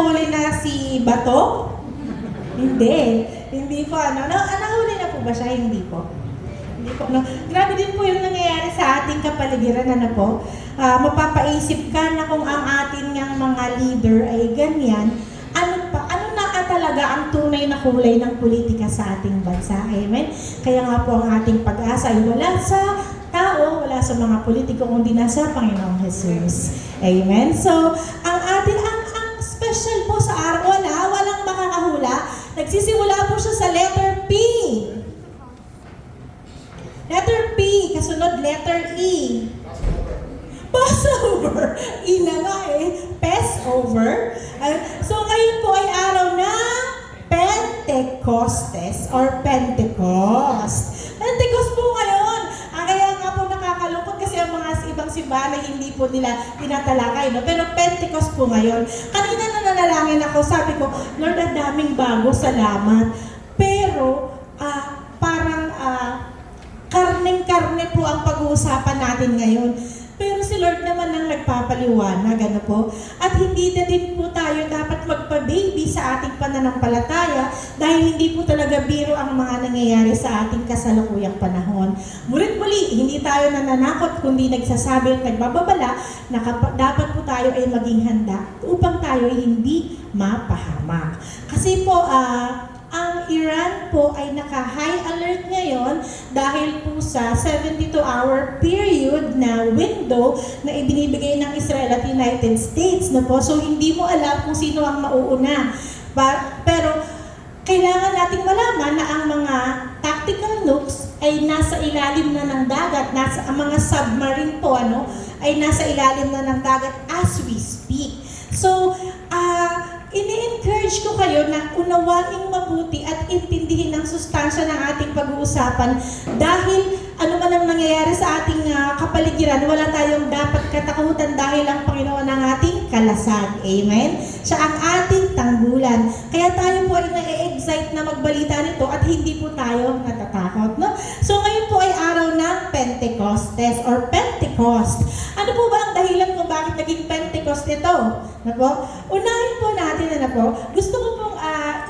nahuli na si Bato? Hindi. Hindi po. Nahuli na po ba siya? Hindi po. Hindi po. No? Grabe din po yung nangyayari sa ating kapaligiran. Po? Mapapaisip ka na kung ang ating mga leader ay ganyan, ano na talaga ang tunay na kulay ng politika sa ating bansa. Amen? Kaya nga po ang ating pag-asa ay wala sa tao, wala sa mga politiko, kundi nasa Panginoong Jesus. Amen? So, ang special po sa araw, walang makakahula. Nagsisimula po siya sa letter P. Letter P, kasunod letter E. Passover. E na nga Passover. So ngayon po ay araw ng Pentecostes or Pentecost. Pentecost po ngayon. Kaya nga po nakakalungkot kasi ang mga ibang simbahan ay hindi po nila tinatalakay. No? Pero Pentecost po ngayon. Kanina na nanalangin ako, sabi ko, Lord, ang daming bago, salamat. Pero parang karneng-karne po ang pag-uusapan natin ngayon. Pero si Lord naman ang nagpapaliwanag, ano po? At hindi na din po tayo dapat magpa-baby sa ating pananampalataya dahil hindi po talaga biro ang mga nangyayari sa ating kasalukuyang panahon. Mulit-muli, hindi tayo nananakot kundi nagsasabi at nagbababala na dapat po tayo ay maging handa upang tayo ay hindi mapahamak. Kasi po, ang Iran po ay naka-high alert ngayon dahil po sa 72-hour period na window na ibinibigay ng Israel at United States na po. So hindi mo alam kung sino ang mauuna. Pero kailangan nating malaman na ang mga tactical nukes ay nasa ilalim na ng dagat, ang mga submarine po ay nasa ilalim na ng dagat as we speak. So, ini-encourage ko kayo na unawaing mabuti at intindihin ang sustansya ng ating pag-uusapan dahil ano man ang nangyayari sa ating kapaligiran, wala tayong dapat katakutan dahil ang Panginoon ang ating kalasag. Amen? Siya ang ating tanggulan. Kaya tayo po ay na-excite na magbalita nito at hindi po tayo natatakot. No? So ngayon po ay araw ng Pentecostes or Pentecost. Ano po ba ang dahilan kung bakit naging Pentecost ito? Unahin po natin gusto ko pong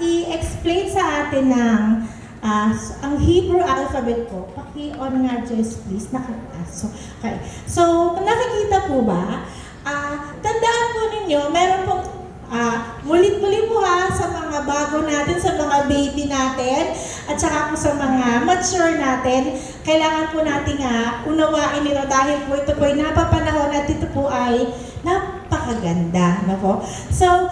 i-explain sa atin ng ang Hebrew alphabet po. Paki-on nga, Jess, please. Okay. So, nakikita po ba? Tandaan po ninyo, meron pong mulit-muli po sa mga bago natin, sa mga baby natin, at saka po sa mga mature natin, kailangan po natin unawain ito dahil po ito po ay napapanahon at ito po ay napakaganda. So,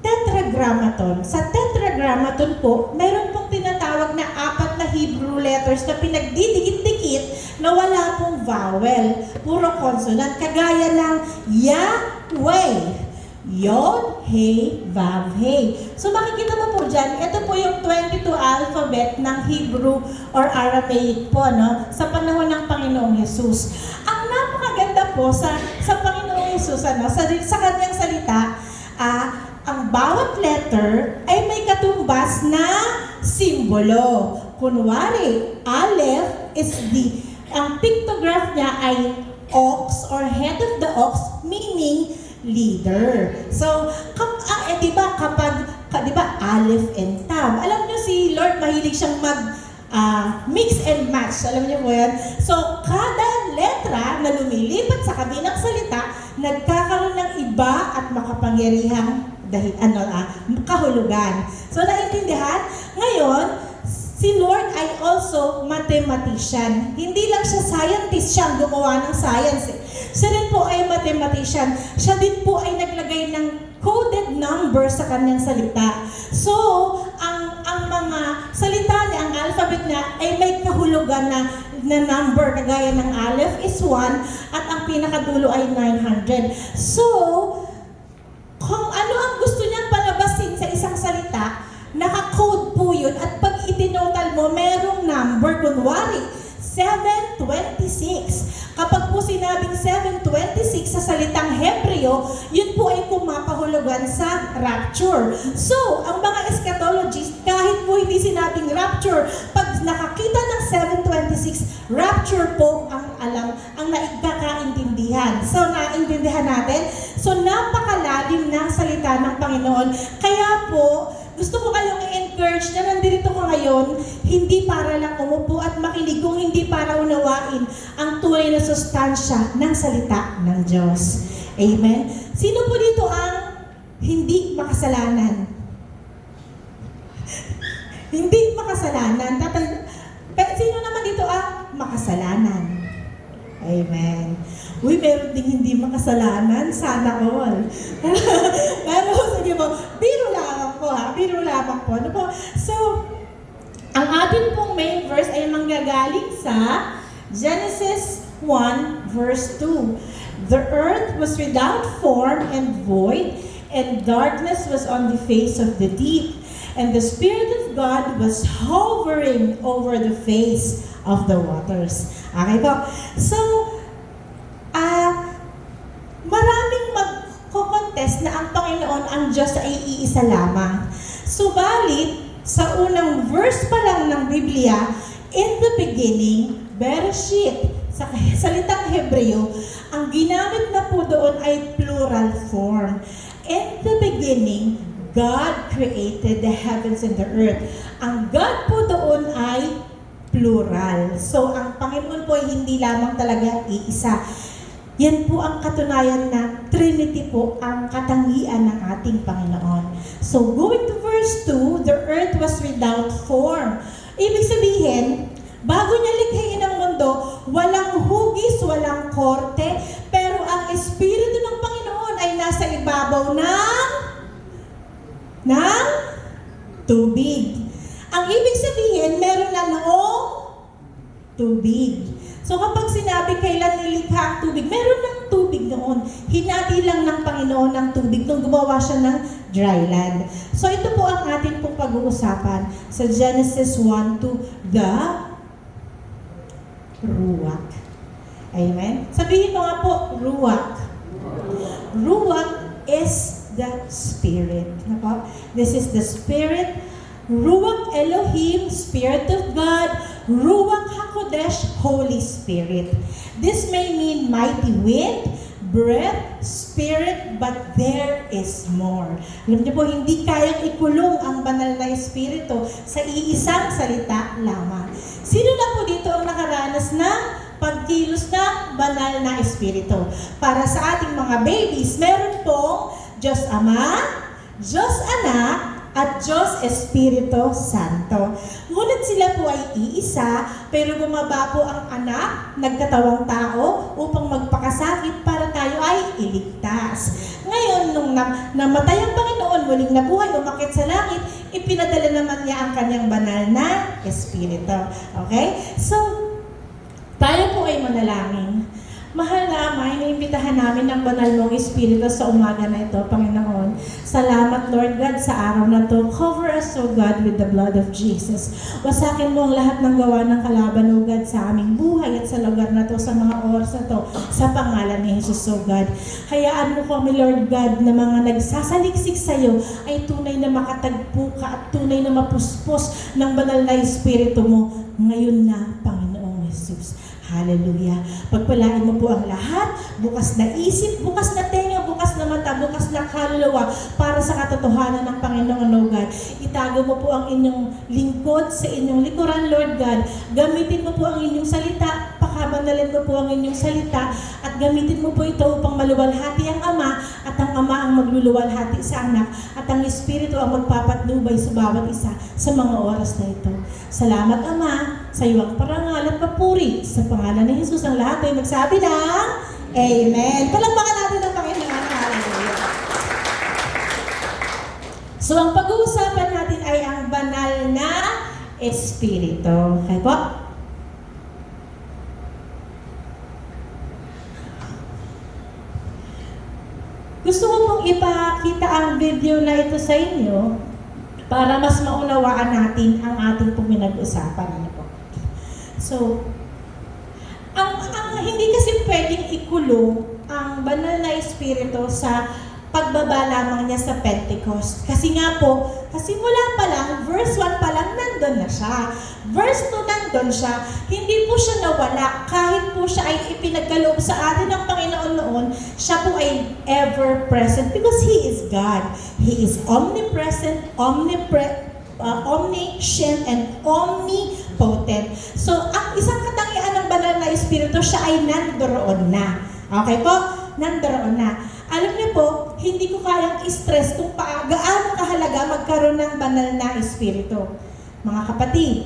Tetragrammaton. Sa Tetragrammaton po, mayroon pong tinatawag na 4 na Hebrew letters na pinagdidikit-dikit na wala pong vowel. Puro consonant. Kagaya ng Yahweh. Yod, He, Vav, He. So makikita mo po dyan, ito po yung 22 alphabet ng Hebrew or Aramaic po, sa panahon ng Panginoong Jesus. Ang napakaganda po sa Panginoong Jesus, sa kanyang salita, ang bawat letter ay may katumbas na simbolo. Kunwari, Aleph is ang pictograph niya ay ox or head of the ox, meaning leader. So, diba Aleph and Tav. Alam niyo si Lord mahilig siyang mix and match. Alam niyo po yan? So, kada letra na lumilipat sa kabilang salita, nagkakaroon ng iba at makapangyarihang kahulugan. So, naintindihan? Ngayon, si Lord ay also mathematician. Hindi lang siya scientist, siya ang gumawa ng science. Siya rin po ay mathematician. Siya din po ay naglagay ng coded number sa kanyang salita. So, ang mga salita niya, ang alphabet niya, ay may kahulugan na number, kagaya ng Aleph is 1 at ang pinakadulo ay 900. So, kung ano ang gusto niyang palabasin sa isang salita, naka-code po yun at pag itinotal mo, merong number, kunwari, 726. Kapag po sinabing 726 sa salitang Hebreo, yun po ay pumapahulugan sa rapture. So, ang mga eschatologists, kahit po hindi sinabing rapture, pag nakakita ng 726, rapture po ang alam, ang naigkakaintindihan. kabutihan. So, naintindihan natin? So, napakalalim ng salita ng Panginoon. Kaya po, gusto ko kayong i-encourage na nandito ko ngayon, hindi para lang umupo at makinig, kung hindi para unawain ang tunay na sustansya ng salita ng Diyos. Amen? Sino po dito ang hindi makasalanan? Hindi makasalanan. Sino naman dito ang makasalanan? Amen. Uy, meron ding hindi makasalanan. Sana all. Pero, sige po, biro lamang po ha. Biro lamang po. Ano po? So, ang ating pong main verse ay manggagaling sa Genesis 1 verse 2. The earth was without form and void, and darkness was on the face of the deep. And the Spirit of God was hovering over the face of the waters. Okay po? So, maraming magko-contest na ang Panginoon, ang Diyos ay iisa lamang. Subalit, sa unang verse pa lang ng Biblia, in the beginning, Bereshit, sa salitang Hebreo, ang ginamit na po doon ay plural form. In the beginning, God created the heavens and the earth. Ang God po doon ay plural. So, ang Panginoon po ay hindi lamang talaga iisa. Yan po ang katunayan na Trinity po ang katangian ng ating Panginoon. So, going to verse 2, the earth was without form. Ibig sabihin, bago niya likhain ang mundo, walang hugis, walang korte, pero ang Espiritu ng Panginoon ay nasa ibabaw ng tubig. Ang ibig sabihin, meron na noong tubig. So kapag sinabi kailan nilikha ang tubig, meron ng tubig noon. Hinati lang ng Panginoon ng tubig nung gumawa siya ng dry land. So ito po ang ating pong pag-uusapan sa Genesis 1 to the Ruach. Amen? Sabihin mo nga po, Ruach. Ruach is the Spirit. This is the Spirit. Ruach Elohim, Spirit of God. Ruach HaKodesh, Holy Spirit. This may mean mighty wind, breath, spirit, but there is more. Alam niyo po, hindi kayang ikulong ang banal na Espiritu sa iisang salita lamang. Sino na po dito ang nakaranas ng pagkilos ng banal na Espiritu? Para sa ating mga babies, meron pong Diyos Ama, Diyos Anak, at Diyos Espiritu Santo. Ngunit sila po ay iisa, pero bumaba po ang anak, nagkatawang tao, upang magpakasakit para tayo ay iligtas. Ngayon, nung namatay ang Panginoon, muling nabuhay, umakyat sa langit, ipinadala naman niya ang kanyang banal na Espiritu. Okay? So, tayo po ay manalangin. Mahal na Ama, iniimbitahan namin ang banal mong Espiritu sa umaga na ito, Panginoon. Salamat, Lord God, sa araw na ito. Cover us, O God, with the blood of Jesus. Wasakin mo ang lahat ng gawa ng kalaban, O God, sa aming buhay at sa lugar na ito, sa mga oras na ito, sa pangalan ni Jesus, O God. Hayaan mo kami, Lord God, na mga nagsasaliksik sa iyo ay tunay na makatagpo ka at tunay na mapuspos ng banal na Espiritu mo ngayon na, Panginoong Jesus. Hallelujah. Pagpalain mo po ang lahat, bukas na isip, bukas na tenga, bukas na mata, bukas na kaluluwa para sa katotohanan ng Panginoon, Lord God. Itago mo po ang inyong lingkod sa inyong likuran, Lord God. Gamitin mo po ang inyong salita, pakabanalin mo po ang inyong salita, at gamitin mo po ito upang maluwalhati ang Ama, at ang Ama ang magluluwalhati sa Anak, at ang Espiritu ang magpapatnubay sa bawat isa sa mga oras na ito. Salamat, Ama, sa iyong parangal at papuri sa pangalan ni Jesus. Ang lahat ay nagsabi ng Amen. Palakpakan natin ang Panginoon. Hallelujah. So, ang pag-uusapan natin ay ang banal na Espiritu. Okay po? Gusto ko pong ipakita ang video na ito sa inyo para mas maunawaan natin ang ating pong pinag-usapan. So, ang hindi kasi pwedeng ikulong ang banal na Espiritu sa pagbaba lamang niya sa Pentecost. Kasi nga po, simula pa lang, verse 1 pa lang, nandun na siya. Verse 2, nandun siya. Hindi po siya nawala. Kahit po siya ay ipinagkaloob sa atin ng Panginoon noon, siya po ay ever present because He is God. He is omnipresent, omniscient, and omnipotent. So, ang isang katangian ng banal na Espiritu, siya ay nandoroon na. Okay po? Nandoroon na. Alam niyo po, hindi ko kayang i-stress kung gaano kahalaga magkaroon ng banal na Espiritu. Mga kapatid,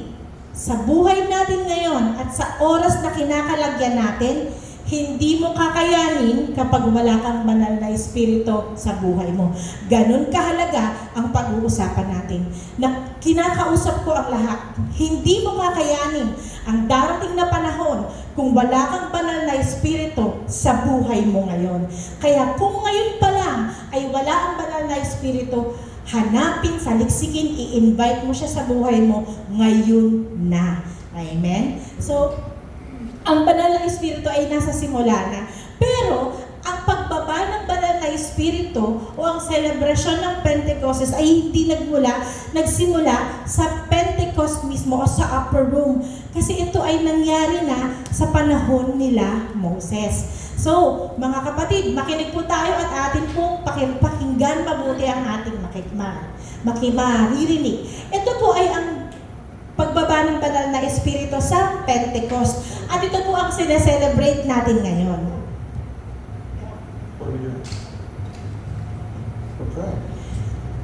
sa buhay natin ngayon at sa oras na kinakalagyan natin, hindi mo kakayanin kapag wala kang banal na Espiritu sa buhay mo. Ganun kahalaga ang pag-uusapan natin. Na kinakausap ko ang lahat. Hindi mo kakayanin ang darating na panahon kung wala kang banal na Espiritu sa buhay mo ngayon. Kaya kung ngayon pa lang ay wala ang banal na Espiritu, hanapin, saliksikin, i-invite mo siya sa buhay mo ngayon na. Amen? So, ang banal na Espiritu ay nasa simula na. Pero, ang pagbaba ng banal na Espiritu o ang selebrasyon ng Pentecostes ay hindi nagsimula sa Pentecost mismo o sa upper room. Kasi ito ay nangyari na sa panahon nila Moses. So, mga kapatid, makinig po tayo at atin pong pakinggan mabuti ang ating maririnig. Ito po ay ang pagbaba ng banal na Espiritu sa Pentecost. At ito po ang sineselebrate natin ngayon.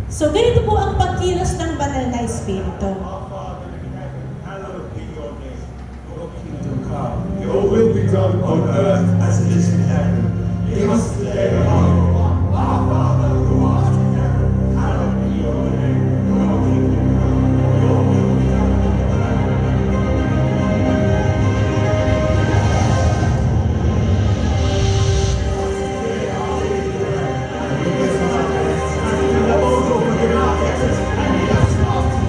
So, ganito po ang pagkilos ng banal na Espiritu. Your will be done on earth as it is in heaven. Give us today our Father who art in heaven. Hallowed be your name. Your kingdom come. Your will be done on earth. Today our daily bread, and forgive us our debts, as we have also forgiven our debtors, and lead us not into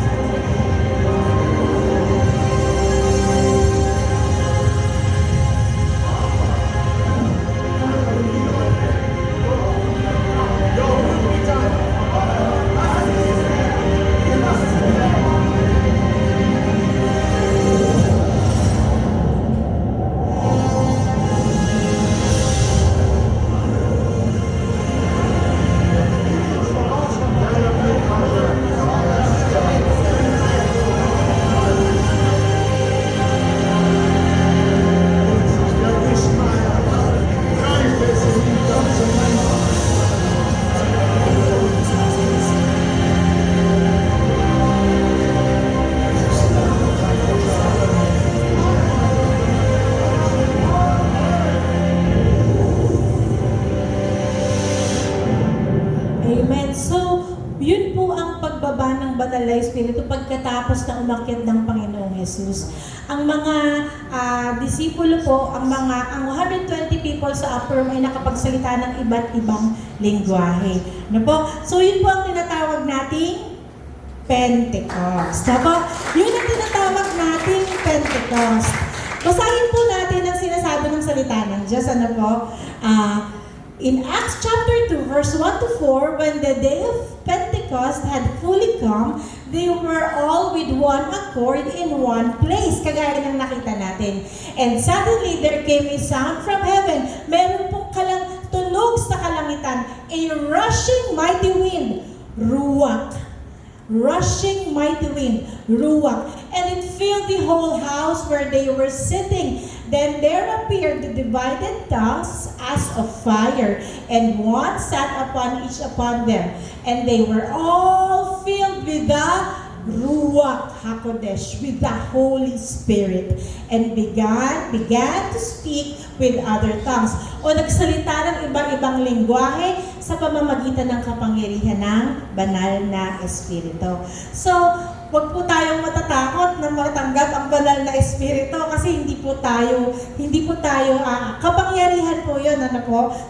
Amen. So, yun po ang pagbaba ng banal na Espiritu pagkatapos na umakyat ng Panginoong Yesus. Ang mga disipulo po, ang 120 people sa upper room ay nakapagsalita ng iba't ibang lengguwahe. Ano po? So, yun po ang tinatawag nating Pentecost. Ano po? Yun ang tinatawag nating Pentecost. Basahin po natin ang sinasabi ng salita ng Diyos. Ano po? In Acts chapter 2, verse 1 to 4, when the day of Pentecost had fully come, they were all with one accord in one place. Kagaya ng nakita natin. And suddenly there came a sound from heaven. Meron pong tunog sa kalangitan. A rushing mighty wind. Ruach. Rushing mighty wind. Ruach. And it filled the whole house where they were sitting. Then there appeared the divided tongues as of fire, and one sat upon each upon them. And they were all filled with the Ruach HaKodesh, with the Holy Spirit, and began to speak with other tongues. O nagsalita ng ibang-ibang lengguwahe sa pamamagitan ng kapangyarihan ng banal na Espiritu. So, huwag po tayong matatakot na matanggap ang banal na Espiritu kasi hindi po tayo kapangyarihan po yun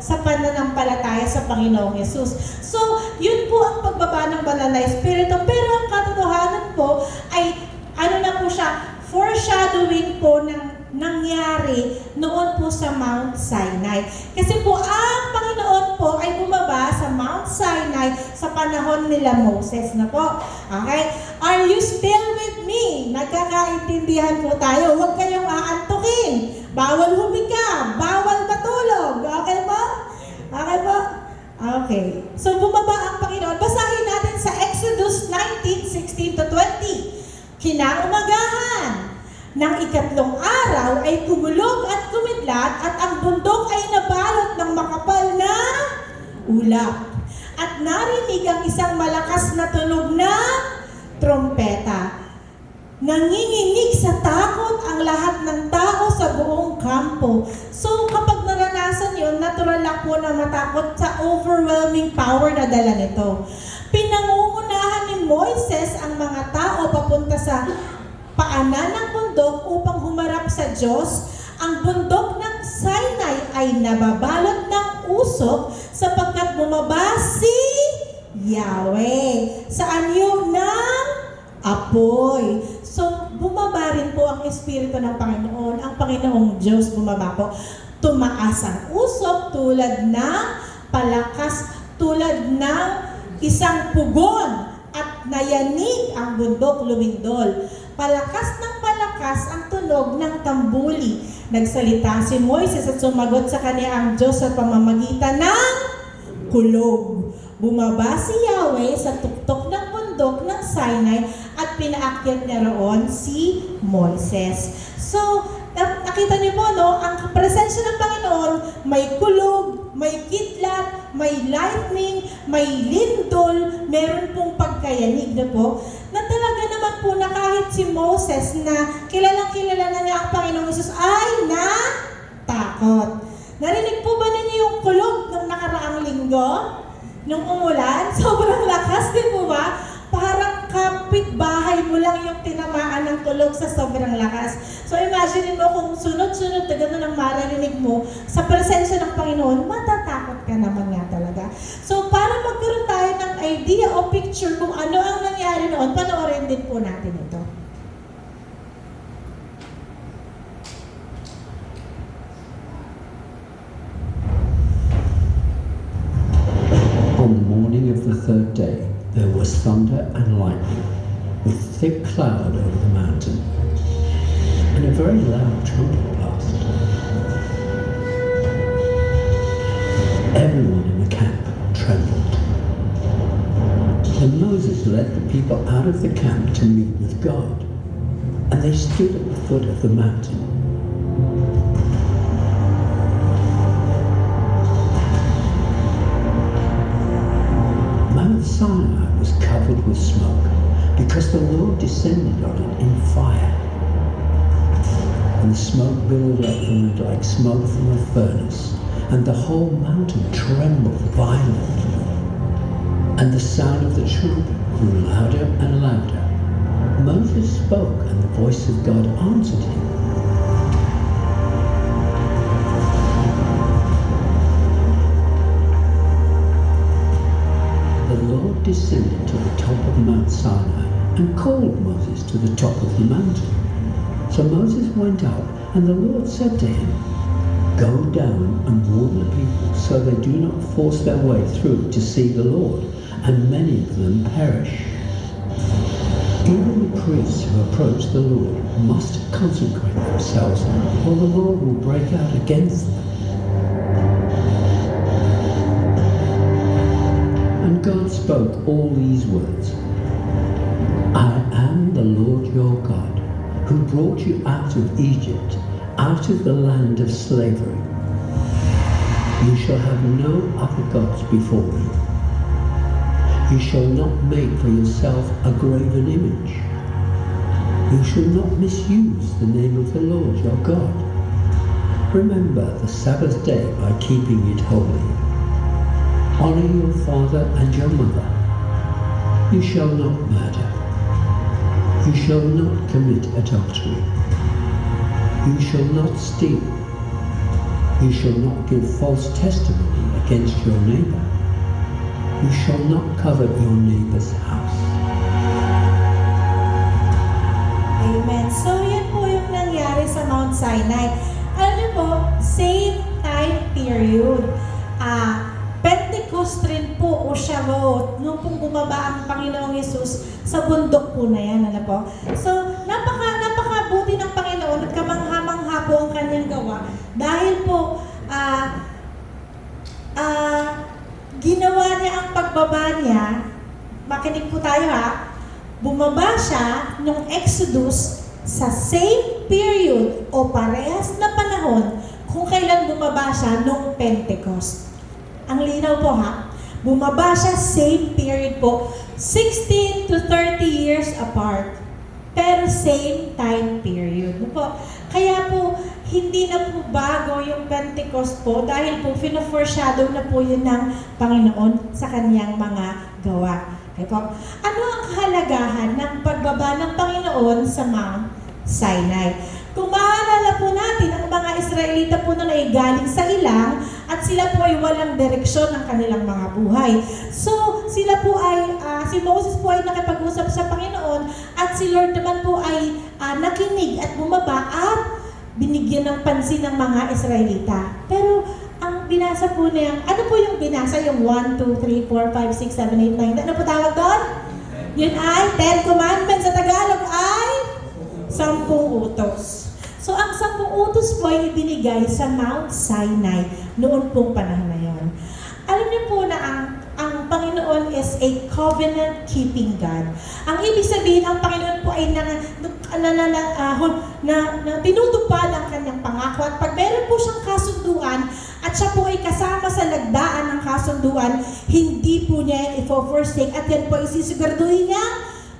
sa pananampalataya sa Panginoong Yesus. So, yun po ang pagbaba ng banal na Espiritu. Pero ang katotohanan po ay na po siya, foreshadowing po ng nangyari noon po sa Mount Sinai. Kasi po, ang Panginoon po po ay bumaba sa Mount Sinai sa panahon nila Moses na po. Okay? Are you still with me? Nagkakaintindihan po tayo. Huwag kayong aantukin. Bawal humika. Bawal matulog. Okay po? Okay po? Okay. So bumaba ang Panginoon. Basahin natin sa Exodus 19:16 to 20. Kinaumagahan ng ikatlong araw ay kumulog at kumidlat at ang bundok ay nabalot ng makapal na ulap. At narinig ang isang malakas na tunog ng trompeta. Nanginginig sa takot ang lahat ng tao sa buong kampo. So kapag naranasan yun, natural lang po na matakot sa overwhelming power na dala nito. Pinangungunahan ni Moises ang mga tao papunta sa paanan ng bundok upang humarap sa Diyos. Ang bundok ng Sinai ay nababalot ng usok sapagkat bumaba si Yahweh sa anyo ng apoy. So, bumaba rin po ang Espiritu ng Panginoon. Ang Panginoong Diyos bumaba po. Tumaas ang usok tulad ng palakas, tulad ng isang pugon at nayanig ang bundok lumindol. Palakas ng palakas ang tunog ng tambuli. Nagsalita si Moises at sumagot sa kanya ang Diyos sa pamamagitan ng kulog. Bumaba si Yahweh sa tuktok ng bundok ng Sinai at pinaakyat niya roon si Moises. So, nakita niyo po, no? Ang presensya ng Panginoon, may kulog, may kidlat, may lightning, may lindol, meron pong pagkayanig na po, na talaga naman po na kahit si Moses na kilalang-kilala na niya ang Panginoong Hesus ay natakot. Narinig po ba ninyo yung kulog ng nakaraang linggo? Nung umulan? Sobrang lakas, di po ba? Parang kapitbahay mo lang yung tinamaan ng tulog sa sobrang lakas. So imagine mo kung sunod-sunod na gano'n ang maririnig mo sa presensya ng Panginoon, matatakot ka naman nga talaga. So para magkaroon tayo ng idea o picture kung ano ang nangyari noon, panoorin din po natin ito. On the morning of the third day, there was thunder and lightning, with thick cloud over the mountain, and a very loud trumpet blast. Everyone in the camp trembled. And Moses led the people out of the camp to meet with God, and they stood at the foot of the mountain. Mount Sinai was covered with smoke because the Lord descended on it in fire. And the smoke billowed up from it like smoke from a furnace, and the whole mountain trembled violently. And the sound of the trumpet grew louder and louder. Moses spoke, and the voice of God answered him. The Lord descended to the top of Mount Sinai and called Moses to the top of the mountain. So Moses went up, and the Lord said to him, "Go down and warn the people so they do not force their way through to see the Lord, and many of them perish. Even the priests who approach the Lord must consecrate themselves, or the Lord will break out against them." And God spoke all these words: "I am the Lord your God, who brought you out of Egypt, out of the land of slavery. You shall have no other gods before me. You shall not make for yourself a graven image. You shall not misuse the name of the Lord your God. Remember the Sabbath day by keeping it holy. Honor your father and your mother. You shall not murder. You shall not commit adultery. You shall not steal. You shall not give false testimony against your neighbor. You shall not covet your neighbor's house." Amen. So, yan po yung nangyari sa Mount Sinai. Alam niyo po, same time period. Pentecost rin po o Shavuot, nung pong bumaba ang Panginoong Yesus sa bundok po na yan, ano po. So, napakabuti ng Panginoon at kamangha-mangha po ang kanyang gawa dahil po ginawa niya ang pagbaba niya. Makinig po tayo ha. Bumaba siya nung Exodus sa same period o parehas na panahon kung kailan bumaba siya nung Pentecost. Ang linaw po ha. Bumaba siya same period po. 16 to 30 years apart. Pero same time period. Ano po? Kaya po, hindi na po bago yung Pentecost po dahil po fina-foreshadow na po yun ng Panginoon sa kanyang mga gawa. Okay po? Ano ang kahalagahan ng pagbaba ng Panginoon sa Mount Sinai? Kung maalala po natin, ang mga Israelita po na ay galing sa ilang at sila po ay walang direksyon ng kanilang mga buhay. So, sila po ay, si Moses po ay nakipag-usap sa Panginoon at si Lord naman po ay nakinig at bumaba at binigyan ng pansin ng mga Israelita. Pero, ang binasa po niya, ano po yung binasa? Yung 1, 2, 3, 4, 5, 6, 7, 8, 9. Ano po tawag doon? Yun ay 10 Commandments. Sa Tagalog ay 10 utos. So, ang 10 utos po ay ibinigay sa Mount Sinai noon pong panahon na yon. Alam niyo po na ang Panginoon is a covenant-keeping God. Ang ibig sabihin, ang Panginoon po ay tinutupad ang kanyang pangako. At pag meron po siyang kasunduan at siya po ay kasama sa lagdaan ng kasunduan, hindi po niya yan i-forsake at yan po isisiguraduhin niya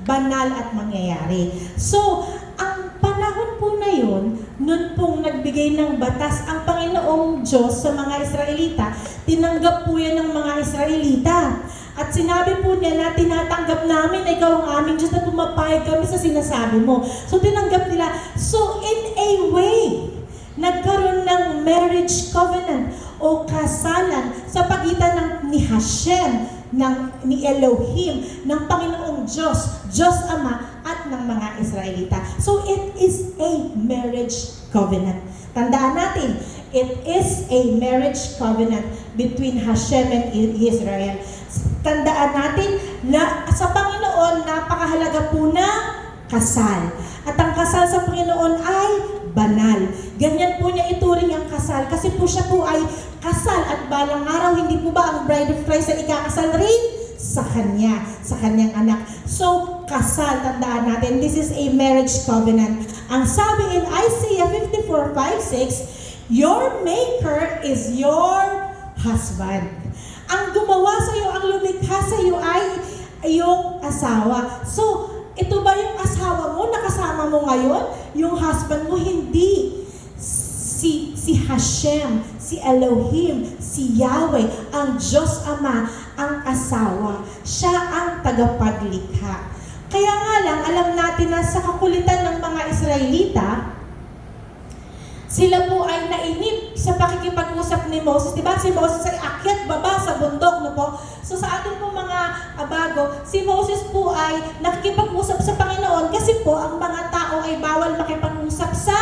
banal at mangyayari. So, ang panahon po na yun, nun pong nagbigay ng batas ang Panginoong Diyos sa mga Israelita, tinanggap po yan ng mga Israelita. At sinabi po niya na tinatanggap namin na ikaw ang aming Diyos na pumapayag kami sa sinasabi mo. So, tinanggap nila. So, in a way, nagkaroon ng marriage covenant o kasalan sa pagitan ng ni Hashem, ni Elohim, ng Panginoong Diyos, Diyos Ama, at ng mga Israelita. So, it is a marriage covenant. Tandaan natin, it is a marriage covenant between Hashem and Israel. Tandaan natin na sa Panginoon, napakahalaga po na kasal. At ang kasal sa Panginoon ay banal. Ganyan po niya ituring ang kasal kasi po siya po ay kasal at balang araw, hindi po ba ang bride of Christ ay ikakasal rin sa kanya, sa kanyang anak. So, kasal, tandaan natin, this is a marriage covenant. Ang sabi in Isaiah 54:5-6, your maker is your husband. Ang gumawa sa iyo, ang lumikha sa iyo ay iyong asawa. So, ito ba yung asawa mo, nakasama mo ngayon? Yung husband mo, hindi. Si Hashem, si Elohim, si Yahweh, ang Diyos Ama, ang asawa. Siya ang tagapaglikha. Kaya nga lang, alam natin na sa kakulitan ng mga Israelita, sila po ay nainip sa pakikipag-usap ni Moses. Diba? Si Moses ay akyat baba sa bundok. No po? So sa ating po mga abago, si Moses po ay nakikipag-usap sa Panginoon kasi po ang mga tao ay bawal makipag-usap sa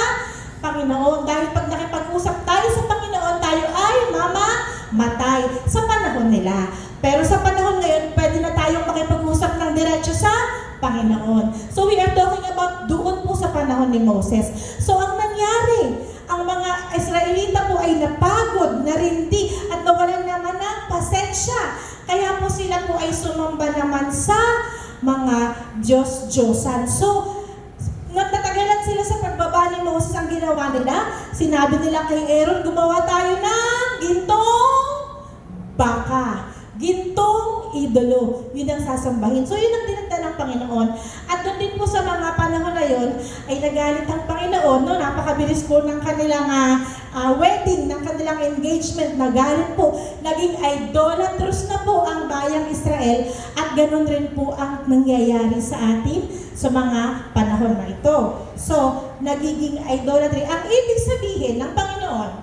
Panginoon. Dahil pag nakipag-usap tayo sa Panginoon, tayo ay mamamatay sa panahon nila. Pero sa panahon ngayon, pwede na tayong makipag-usap ng diretso sa Panginoon. So we are talking about doon po sa panahon ni Moses. So ang nangyari, ang mga Israelita po ay napagod, narindi, at nawalan naman ng pasensya. Kaya po sila po ay sumamba naman sa mga Diyos-Diyosan. So, natatagalan sila sa pagbaba ni Moses. Ang ginawa nila, sinabi nila kay Aaron, gumawa tayo ng gintong baka. Gintong idolo. Yun ang sasambahin. So, yun ang dinagda ng Panginoon. At doon din po sa mga panahon na yun, ay nagalit ang Panginoon. No? Napakabilis po ng kanilang wedding, ng kanilang engagement. Nagalit po. Naging idolatrous na po ang bayang Israel. At ganun rin po ang nangyayari sa atin sa mga panahon na ito. So, nagiging idolatry. Ang ibig sabihin ng Panginoon,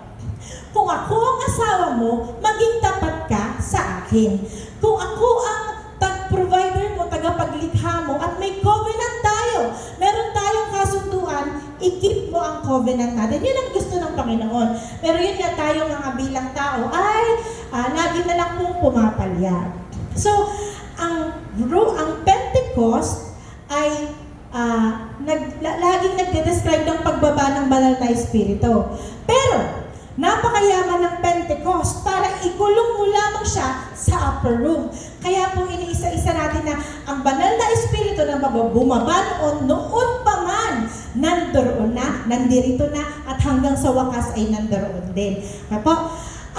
kung ako ang asawa mo, maging tapat ka sa akin. Kung ako ang tag-provider mo, tagapaglikha mo, at may covenant tayo, meron tayong kasunduan, i-keep mo ang covenant natin. Yun ang gusto ng Panginoon. Pero yun nga tayo mga bilang tao ay lagi na lang pong pumapalya. So, ang Pentecost ay laging nagde-describe ng pagbaba ng banal na espiritu. Pero, napakayaman ng Pentecost para ikulong mo lamang siya sa upper room. Kaya po iniisa-isa natin na ang banal na espiritu na bumaba noon pa man, nandoon na, nandirito na, at hanggang sa wakas ay nandoon din. Kaya po,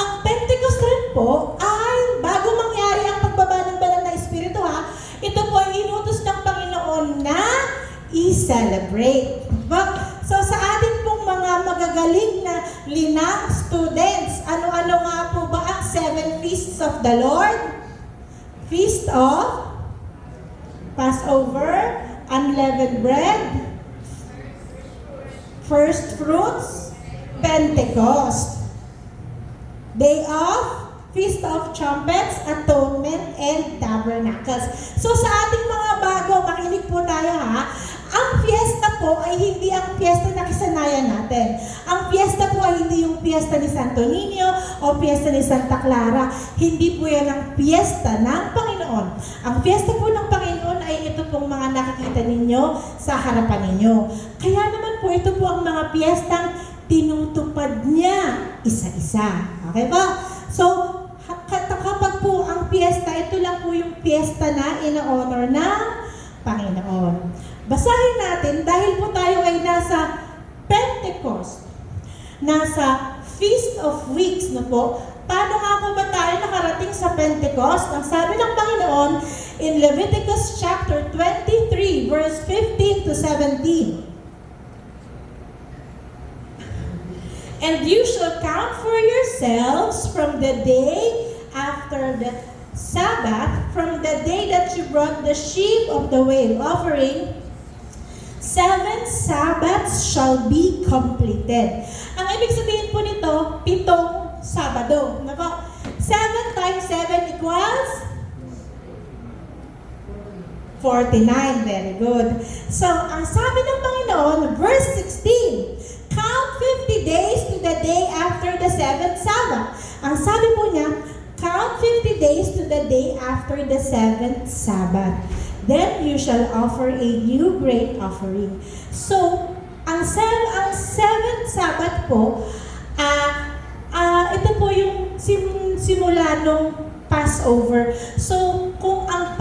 ang Pentecost rin po ay bago mangyari ang pagbaba ng banal na espiritu ito po ay inutos ng Panginoon na i-celebrate. So sa atin pong mga magagaling na linang students, ano-ano nga po ba ang 7 feasts of the Lord? Feast of Passover, unleavened bread, first fruits, Pentecost, Day of Feast of Trumpets, Atonement, and Tabernacles. So sa ating mga bago, makinig po tayo ang fiesta po ay hindi ang fiesta na kisanayan natin. Ang fiesta po ay hindi yung fiesta ni Santo Niño o fiesta ni Santa Clara. Hindi po yan ang fiesta ng Panginoon. Ang fiesta po ng Panginoon ay ito pong mga nakikita ninyo sa harapan ninyo. Kaya naman po ito po ang mga fiestang tinutupad niya isa-isa. Okay po? So, kapag po ang fiesta, ito lang po yung fiesta na ina-honor ng Panginoon. Basahin natin, dahil po tayo ay nasa Pentecost, nasa Feast of Weeks na po, paano nga po ba tayo nakarating sa Pentecost? Ang sabi ng Panginoon in Leviticus chapter 23, verse 15 to 17. And you shall count for yourselves from the day after the Sabbath, from the day that you brought the sheaf of the wave offering, 7 Sabbaths shall be completed. Ang ibig sabihin po nito, 7 Sabado. 7 times 7 equals 49. Very good. So, ang sabi ng Panginoon, verse 16, count 50 days to the day after the 7th Sabbath. Ang sabi po niya, count 50 days to the day after the 7th Sabbath. Then you shall offer a new grain offering. So, ang 7th Sabbath po, ito po yung simula nung Passover. So, kung ang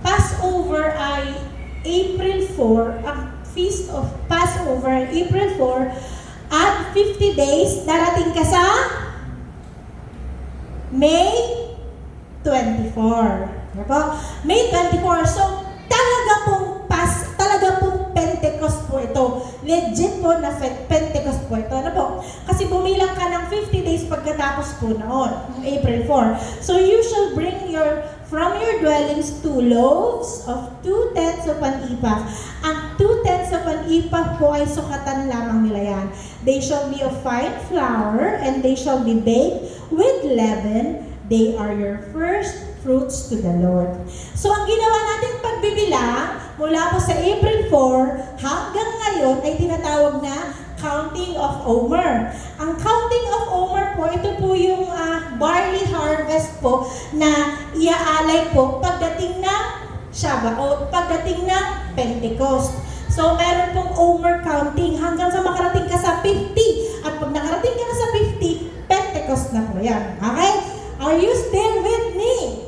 Passover ay April 4, ang Feast of Passover, April 4, at 50 days, darating ka sa May 24. May 24. So, talaga pong Pentecost po ito. Legit po na Pentecost po ito. Kasi bumilang ka ng 50 days pagkatapos po noon, April 4. So, you shall bring from your dwellings 2 loaves of 2/10 of an ephah. Ang 2/10 of an ephah po ay sukatan lamang nila yan. They shall be of fine flour, and they shall be baked with leaven. They are your first fruits to the Lord. So, ang ginawa natin pagbibilang, mula po sa April 4 hanggang ngayon ay tinatawag na Counting of Omer. Ang Counting of Omer po, ito po yung barley harvest po na iaalay po pagdating ng Shavuot, pagdating ng Pentecost. So, meron pong Omer counting hanggang sa makarating ka sa 50. At pag nakarating ka na sa 50, Pentecost na po yan. Okay? Are you still with me?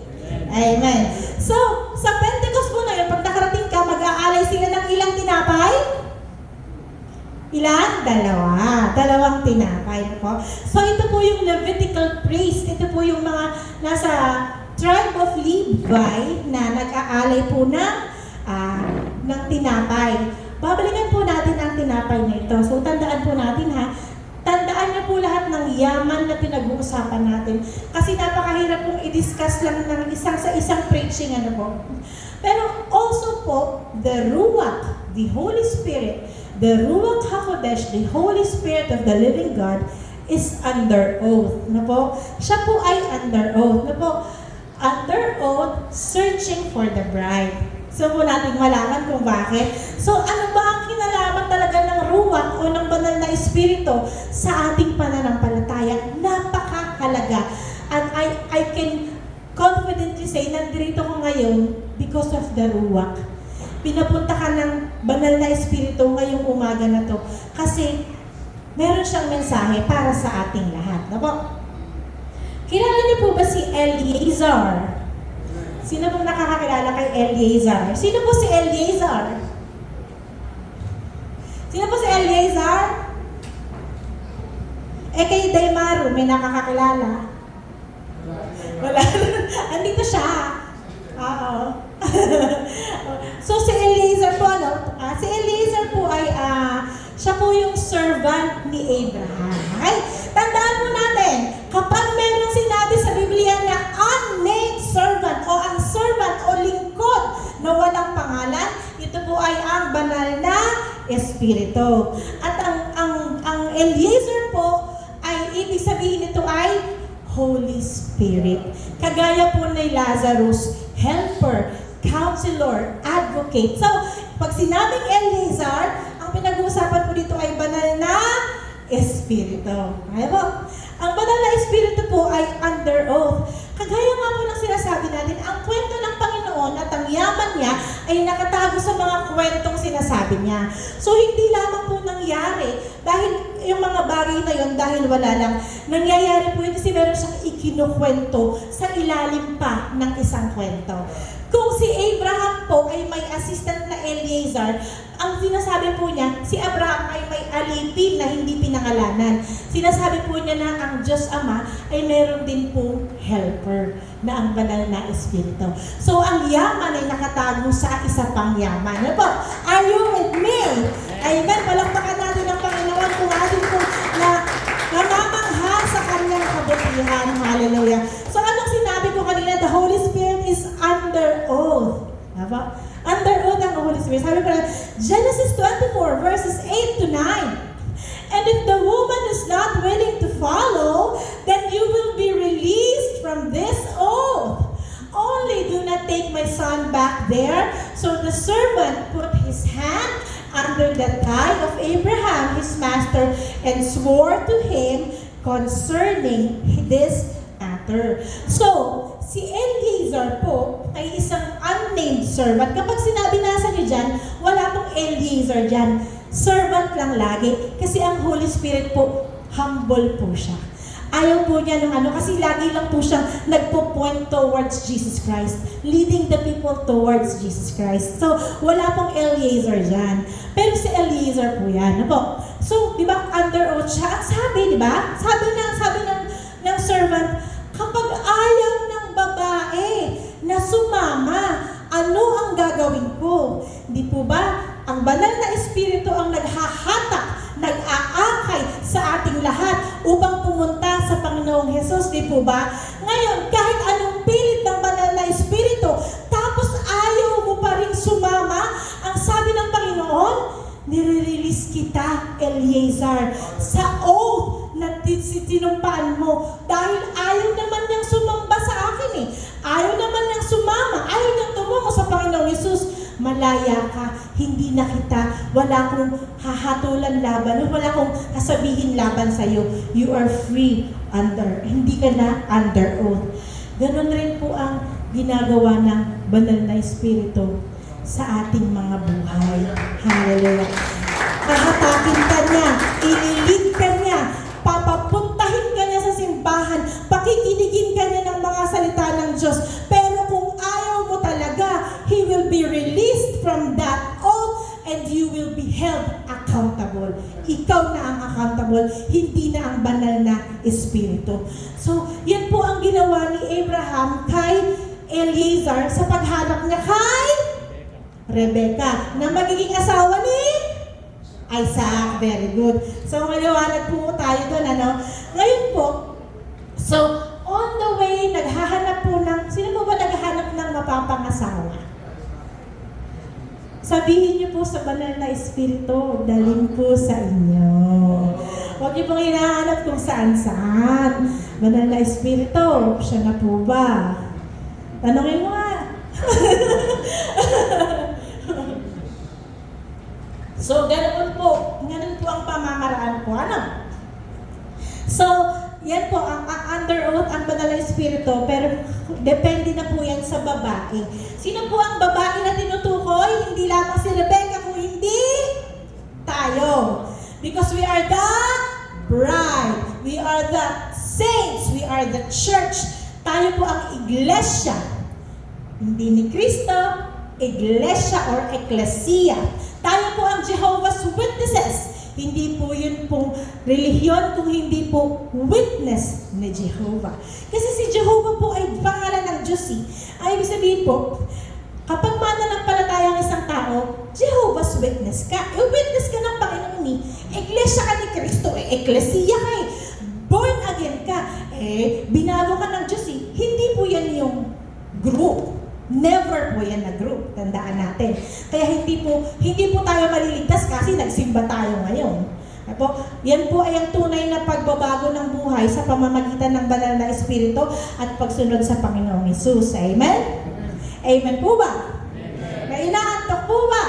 Amen. So, sa Pentecost po na yun, pag nakarating ka, mag-aalay sila ng ilang tinapay? Ilan? Dalawang tinapay po. So, ito po yung Levitical priest. Ito po yung mga nasa tribe of Levi na nag-aalay po ng tinapay. Babalikan po natin ang tinapay na ito. So, tandaan po natin tandaan niyo po lahat ng yaman na pinag-uusapan natin. Kasi napakahirap pong i-discuss lang ng isang preaching Pero also po, the Ruach, the Holy Spirit, the Ruach HaKodesh, the Holy Spirit of the living God, is under oath. Siya po ay under oath. Under oath, searching for the bride. So, po natin malaman kung bakit. So, ano ba ang kinalaman talaga ng ruwak o ng banal na espiritu sa ating pananampalataya. Napakahalaga. And I can confidently say, nandito ko ngayon because of the ruwak. Pinapunta ka ng banal na espiritu ngayong umaga na to. Kasi meron siyang mensahe para sa ating lahat. Diba? Kilala niyo po ba si Eleazar? Sino pong nakakakilala kay Eleazar? Sino po si Eleazar? Sino po si Eleazar? Kay Daymaru, may nakakakilala? Wala. Andito siya. Oo. So si Eleazar po, si Eleazar po ay, siya po yung servant ni Abraham. Okay? Tandaan mo natin, kapag meron sinabi sa Biblia na unnamed servant o ang servant o lingkod na walang pangalan, ito po ay ang banal na espiritu. At ang Eleazar po ay ibig sabihin nito ay Holy Spirit. Kagaya po ni Lazarus, helper, counselor, advocate. So, pag sinabing Eleazar, ang pinag-uusapan po dito ay banal na espiritu. Okay po? Ang banal na espiritu po ay under oath. Kagaya nga po ng sinasabi natin, ang kwento ng Panginoon at ang yaman niya ay nakatago sa mga kwentong sinasabi niya. So, hindi lamang po nangyari dahil yung mga bagay na yun, dahil wala lang. Nangyayari po yun kasi meron siyang ikinukwento sa ilalim pa ng isang kwento. Kung si Abraham po ay may assistant na Eleazar, ang sinasabi po niya, si Abraham ay may alipin na hindi pinangalanan. Sinasabi po niya na ang Diyos Ama ay meron din po helper na ang banal na espiritu. So, ang yaman ay nakatago sa isa pang yaman. Ano po? Are you with me? Amen. Palakpakan natin ang Panginoon kung atin po na namamangha sa kanyang kabutihan. Hallelujah. So, anong sinabi ko kanina? The Holy Spirit is under oath. Diba? Under oath ang Holy Spirit. Sabi ko na, Genesis 24 verses 8 to 9. And if the woman is not willing to follow, then you will be released from this oath. Only do not take my son back there. So the servant put his hand under the thigh of Abraham, his master, and swore to him concerning this matter. So, si Eleazar po ay isang unnamed servant. Kapag sinabi nasa niyo dyan, wala pong Eleazar dyan. Servant lang lagi. Kasi ang Holy Spirit po, humble po siya. Ayaw po niya ng kasi lagi lang po siyang nagpo-point towards Jesus Christ. Leading the people towards Jesus Christ. So, wala pong Eleazar dyan. Pero si Eleazar po yan. Ano? So, di ba, under oath siya. Sabi, di ba? Sabi ng servant, kapag ayaw ng babae na sumama, ano ang gagawin ko? Di po ba? Ang banal na espiritu ang naghahatak, nag-aakay sa ating lahat upang pumunta sa Panginoong Hesus, di po ba? Ngayon, kahit anong pilit ng banal na espiritu, tapos ayaw mo pa rin sumama, ang sabi ng Panginoon, nire-release kita, Eleazar, sa oath na tinumpaan mo. Dahil ayaw naman niyang sumamba sa akin eh. Ayaw naman niyang sumama. Ayaw niyang tumungo sa Panginoong Hesus. Malaya ka, hindi na kita, wala kong hahatulan laban, wala kong sasabihin laban sa'yo. You are free hindi ka na under oath. Ganon rin po ang ginagawa ng banal na espiritu sa ating mga buhay. Hallelujah. Kahatakin ka niya, ililid ka niya, papapuntahin ka niya sa simbahan, pakikinigin ka niya ng mga salita ng Diyos. Pero kung ayaw mo talaga, He will be released from that oath and you will be held accountable. Ikaw na ang accountable, hindi na ang banal na espiritu. So, yan po ang ginawa ni Abraham kay Eleazar sa paghanap niya kay Rebecca, na magiging asawa ni Isaac. Very good. So, maliwanag po tayo doon, Ngayon po, so, on the way, naghahanap po sino po ba naghahanap ng mapapangasawa? Sabihin niyo po sa banal na espiritu, dalhin po sa inyo. Huwag niyo pong hinahanap kung saan-saan. Banal na espiritu, siya na po ba? Tanungin mo nga. So, ganun po ang pamamaraan po. Ano? So, yan po, ang under oath, ang banal na espiritu, pero depende na po yan sa babae. Sino po ang babae na tinutukoy? Hindi lamang si Rebecca, kung hindi tayo. Because we are the bride. We are the saints. We are the church. Tayo po ang iglesia. Hindi ni Kristo, iglesia or ecclesia. Tayo po ang Jehovah's Witnesses. Hindi po yun pong relihiyon kung hindi po witness ni Jehovah. Kasi si Jehovah po ay pangalan ng Diyos eh. Ay, ibig sabihin po, kapag mananampalataya ang isang tao, Jehovah's Witness ka. Witness ka ng Panginoon ni. Iglesia ka ni Kristo, ecclesia ka eh. Born again ka. Binago ka ng Diyos eh. Hindi po yan yung group. Never po yan na group. Tandaan natin. Kaya hindi po tayo maliligtas kasi nagsimba tayo ngayon. Yan po ay ang tunay na pagbabago ng buhay sa pamamagitan ng banal na espiritu at pagsunod sa Panginoong Hesus. Amen? Amen po ba? May inaantok po ba?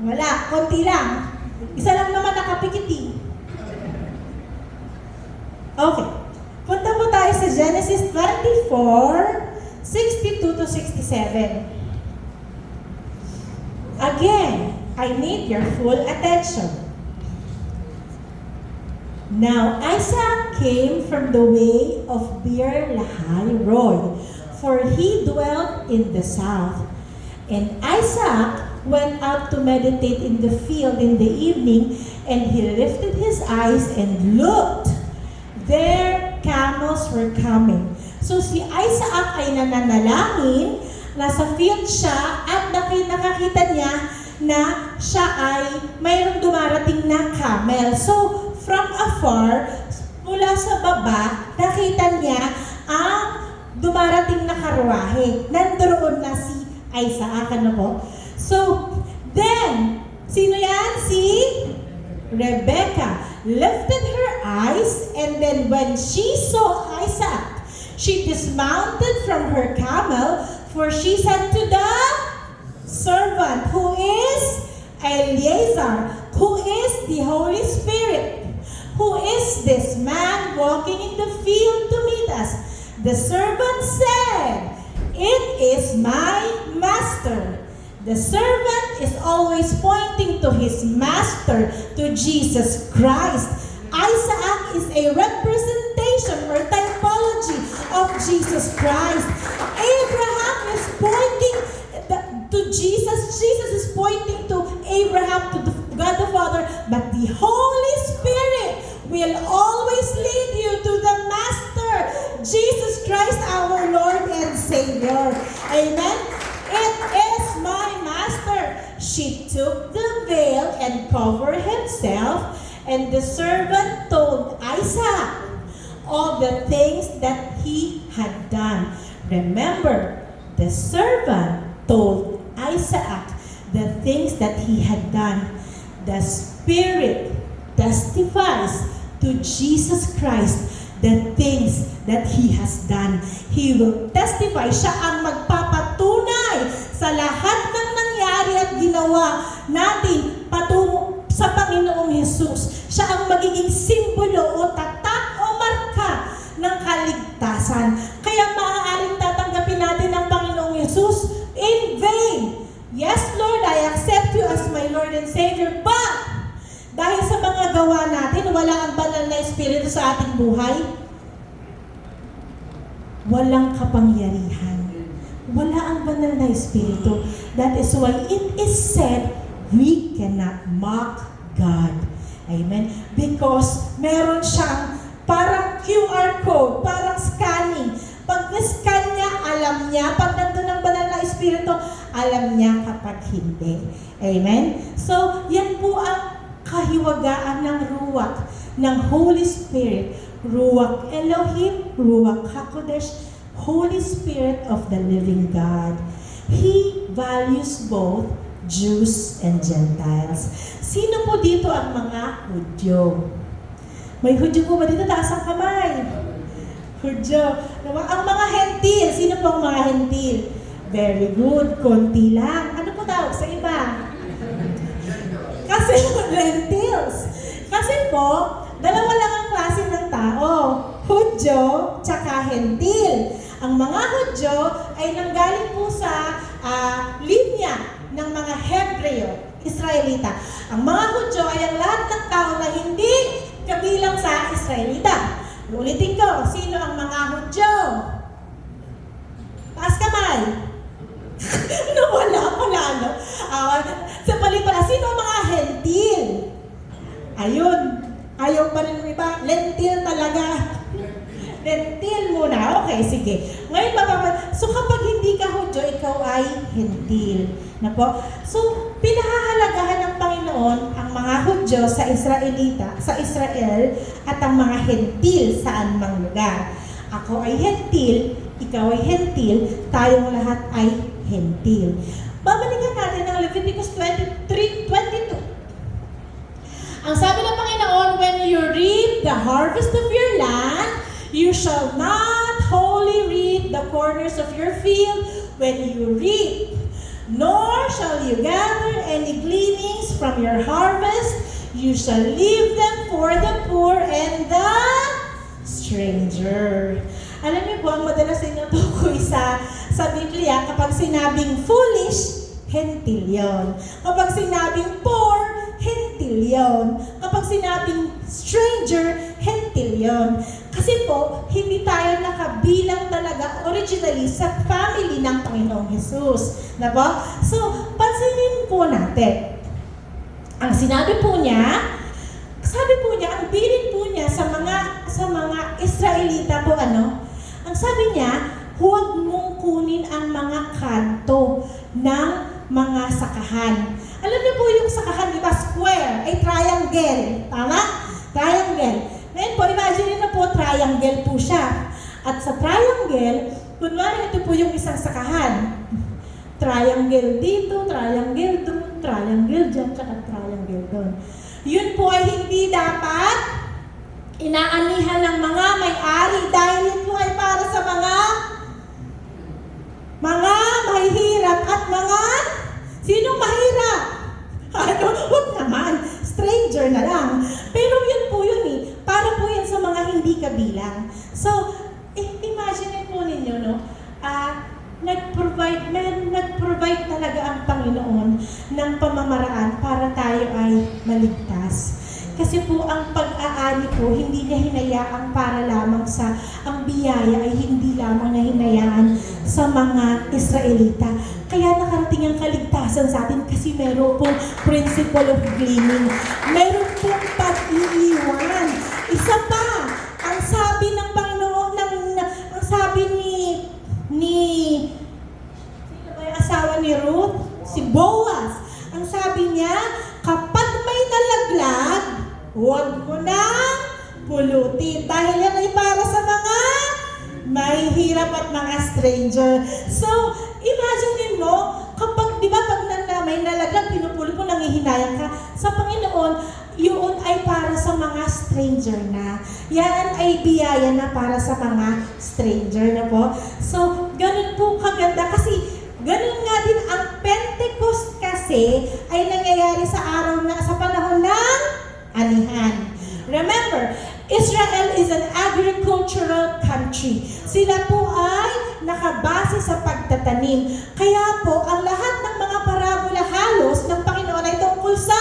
Wala, konti lang. Isa lang naman nakapikiti. Okay. Punta po tayo sa Genesis 24, 62 to 67. Again, I need your full attention. Now Isaac came from the way of Beer Lahai Roy, for he dwelt in the south. And Isaac went out to meditate in the field in the evening, and he lifted his eyes and looked. There camels were coming. So si Isaac ay nananalangin, nasa field siya, at nakakita niya na siya ay mayroong dumarating na camel. So from afar, mula sa baba, nakita niya ang dumarating na karwahe. Nandoon na si Isaac, ano po? So, then, sino yan? Si Rebecca lifted her eyes, and then when she saw Isaac, she dismounted from her camel, for she said to the servant, who is Eleazar, who is the Holy Spirit, who is this man walking in the field to meet us? The servant said, it is my master. The servant is always pointing to his master, to Jesus Christ. Isaac is a representation or typology of Jesus Christ. Abraham is pointing to Jesus. Jesus is pointing to Abraham, to God the Father. But the Holy Spirit will always lead you to the Master, Jesus Christ, our Lord and Savior. Amen? It is my master. She took the veil and covered himself, and the servant told Isaac all the things that he had done. Remember, the servant told Isaac the things that he had done. The Spirit testifies to Jesus Christ the things that He has done. He will testify. Siya ang magpapatunay sa lahat ng nangyari at ginawa natin patungo sa Panginoong Hesus. Siya ang magiging simbolo o tatak o marka ng kaligtasan. Kaya maaaring tatanggapin natin ang Panginoong Hesus in vain. Yes, Lord, I accept you as my Lord and Savior, but dahil sa mga gawa natin, wala ang banal na espiritu sa ating buhay, walang kapangyarihan. Wala ang banal na espiritu. That is why it is said, we cannot mock God. Amen? Because meron siyang parang QR code, parang scanning. Pag na-scan niya, alam niya. Pag nandun ang banal na espiritu, alam niya kapag hindi. Amen? So, yan po ang kahiwagaan ng ruwak ng Holy Spirit. Ruwak Elohim, Ruwak HaKodesh, Holy Spirit of the living God. He values both Jews and Gentiles. Sino po dito ang mga Hudyo? May Hudyo po ba dito? Taas ang kamay. Hudyo. Ang mga Hentil. Sino po ang mga Hentil? Very good. Konti lang. Ano po tawag sa iba? Kasi lentils. Kasi po, dalawa lang ang klase ng tao. Hudyo, tsaka Hentil. Ang mga Hudyo ay nanggaling po sa linya ng mga Hebreo, Israelita. Ang mga Hudyo ay ang lahat ng tao na hindi kabilang sa Israelita. Ulitin ko, sino ang mga Hudyo? Taas kamay. Nawala pala, no? Sa pala, sino ang mga Hentil? Ayun. Ayaw pa rin ng iba. Lentil talaga. Lentil muna. Okay, sige. Ngayon, so kapag hindi ka Hudyo, ikaw ay Hentil. Na po? So, pinahahalagahan ng Panginoon ang mga Hudyo sa Israelita, sa Israel, at ang mga Hentil sa anumang lugar. Ako ay Hentil, ikaw ay Hentil, tayong lahat ay Hentil. Babalikan natin ang Leviticus 23:22. Ang sabi ng Panginoon, when you reap the harvest of your land, you shall not wholly reap the corners of your field when you reap, nor shall you gather any gleanings from your harvest. You shall leave them for the poor and the stranger. Alam niyo po, ang madalas inutukoy sa Biblia, kapag sinabing foolish, Hentil yun. Kapag sinabing poor, Hentil yun. Kapag sinabing stranger, Hentil yun. Kasi po, hindi tayo nakabilang talaga originally sa family ng Panginoong Jesus. Na po? So, pansinin po natin. Ang sinabi po niya, ang bilin po niya sa mga Israelita po ang sabi niya, huwag mong kunin ang mga kanto ng mga sakahan. Alam niyo po yung sakahan, di ba? Square, ay triangle. Tama? Triangle. Ngayon po, imagine na po, triangle po siya. At sa triangle, kunwari ito po yung isang sakahan. Triangle dito, triangle doon, triangle dyan, tsaka triangle doon. Yun po ay hindi dapat inaanihan ng mga may-ari dahil yun po ay para sa mga mahihirap at mga sinong mahirap? Huwag naman, stranger na lang. Pero yun po yun para po yan sa mga hindi kabilang. So, imagine po ninyo, no? Nag-provide talaga ang Panginoon ng pamamaraan para tayo ay maligtas. Kasi po ang pag-aani po, hindi niya hinayaang para lamang sa, ang biyaya ay hindi lamang na hinayaan sa mga Israelita. Kaya nakarating ang kaligtasan sa atin kasi meron pong principle of gleaning. Meron pong pag-iiwan. Isa pa, ang sabi ng Panginoon, ang sabi sino ba yung asawa ni Ruth? Si Boaz. Ang sabi niya, kapag may nalaglag, huwag mo nang pulutin. Dahil yan ay para sa mga mahihirap at mga stranger. So, imagine mo, kapag, di ba, pag may nalaglag, pinupulot mo, nangihinayang ka, sa Panginoon, yun ay para sa mga stranger na. Yan ay biyaya na para sa mga stranger na po. So, ganun po kaganda kasi ganun nga din ang Pentecost kasi ay nangyayari sa panahon ng anihan. Remember, Israel is an agricultural country. Sila po ay nakabase sa pagtatanim. Kaya po, ang lahat ng mga parabola halos ng Panginoon ay tungkol sa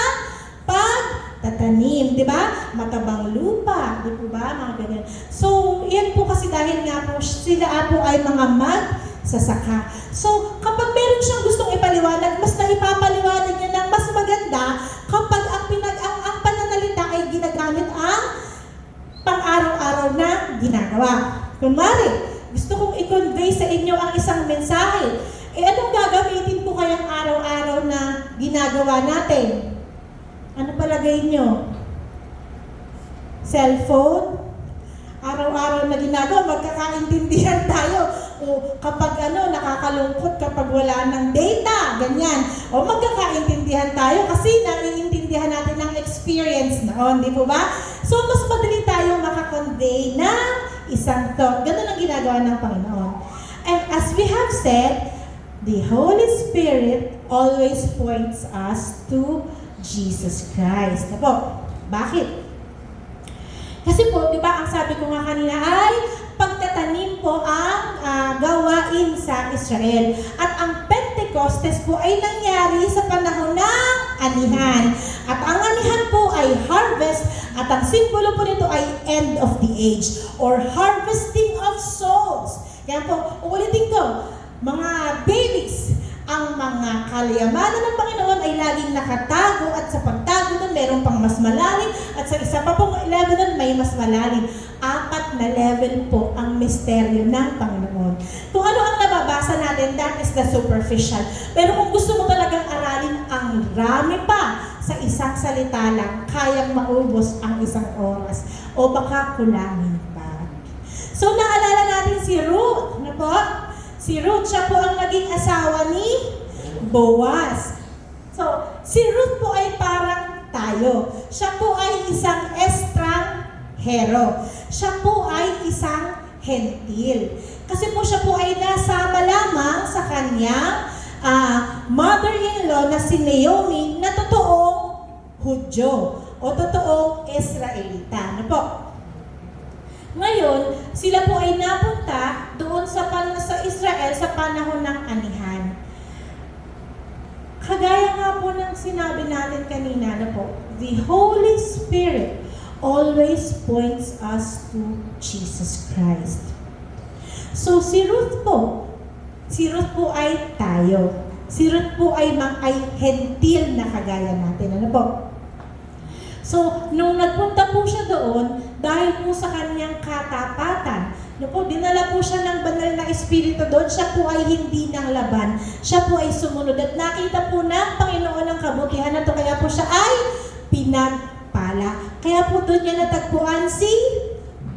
pagtatanim. Di ba? Matabang lupa. Di po ba? Mga ganyan. So, yan po kasi dahil nga po, sila po ay mga magsasaka. So, kapag meron siyang gustong ipaliwanag, mas naipapaliwanag niya ng mas maganda kapag ang pananalita ay ginagamit ang pang-araw-araw na ginagawa. Kunwari, gusto kong i-convey sa inyo ang isang mensahe. Anong gagamitin po kayang araw-araw na ginagawa natin? Ano palagay nyo? Cellphone? Araw-araw na ginagawa, magkakaintindihan tayo. O kapag nakakalungkot kapag wala ng data, ganyan. O magkakaintindihan tayo kasi naiintindihan natin ang experience noon, di po ba? So, mas madali tayong makakonvey ng isang thought. Ganun ang ginagawa ng Panginoon. And as we have said, the Holy Spirit always points us to Jesus Christ. Po, bakit? Kasi po, di ba, ang sabi ko nga kanina ay pagtatanim po ang gawain sa Israel. At ang Pentecostes po ay nangyari sa panahon ng anihan. At ang anihan po ay harvest at ang simbolo po nito ay end of the age or harvesting of souls. Yan po, uulitin ko, mga babies, ang mga kayamanan ng Panginoon ay laging nakatago at sa pagtago nun, mayroon pang mas malalim at sa isa pa pong level nun, may mas malalim. 4 na level po ang misteryo ng Panginoon. Kung ano ang nababasa natin, that is the superficial. Pero kung gusto mo talagang aralin ang rami pa sa isang salita lang, kayang maubos ang isang oras o baka kulangin pa. So naalala natin si Ruth, ano po? Si Ruth, siya po ang naging asawa ni Boaz. So, si Ruth po ay parang tayo. Siya po ay isang estranghero. Siya po ay isang hentil. Kasi po siya po ay nasama lamang sa kanyang mother-in-law na si Naomi na totoong Hudyo o totoong Israelita. Ano po? Ngayon, sila po ay napunta doon sa Israel sa panahon ng anihan. Kagaya nga po ng sinabi natin kanina na po, the Holy Spirit always points us to Jesus Christ. So si Ruth po ay tayo. Si Ruth po ay hentil na kagaya natin. Ano po? So, nung nagpunta po siya doon, dahil po sa kanyang katapatan, dinala po siya ng banal na espiritu doon, siya po ay hindi nang laban, siya po ay sumunod at nakita po ng Panginoon ang kabutihan na to, kaya po siya ay pinagpala. Kaya po doon niya natagpuan si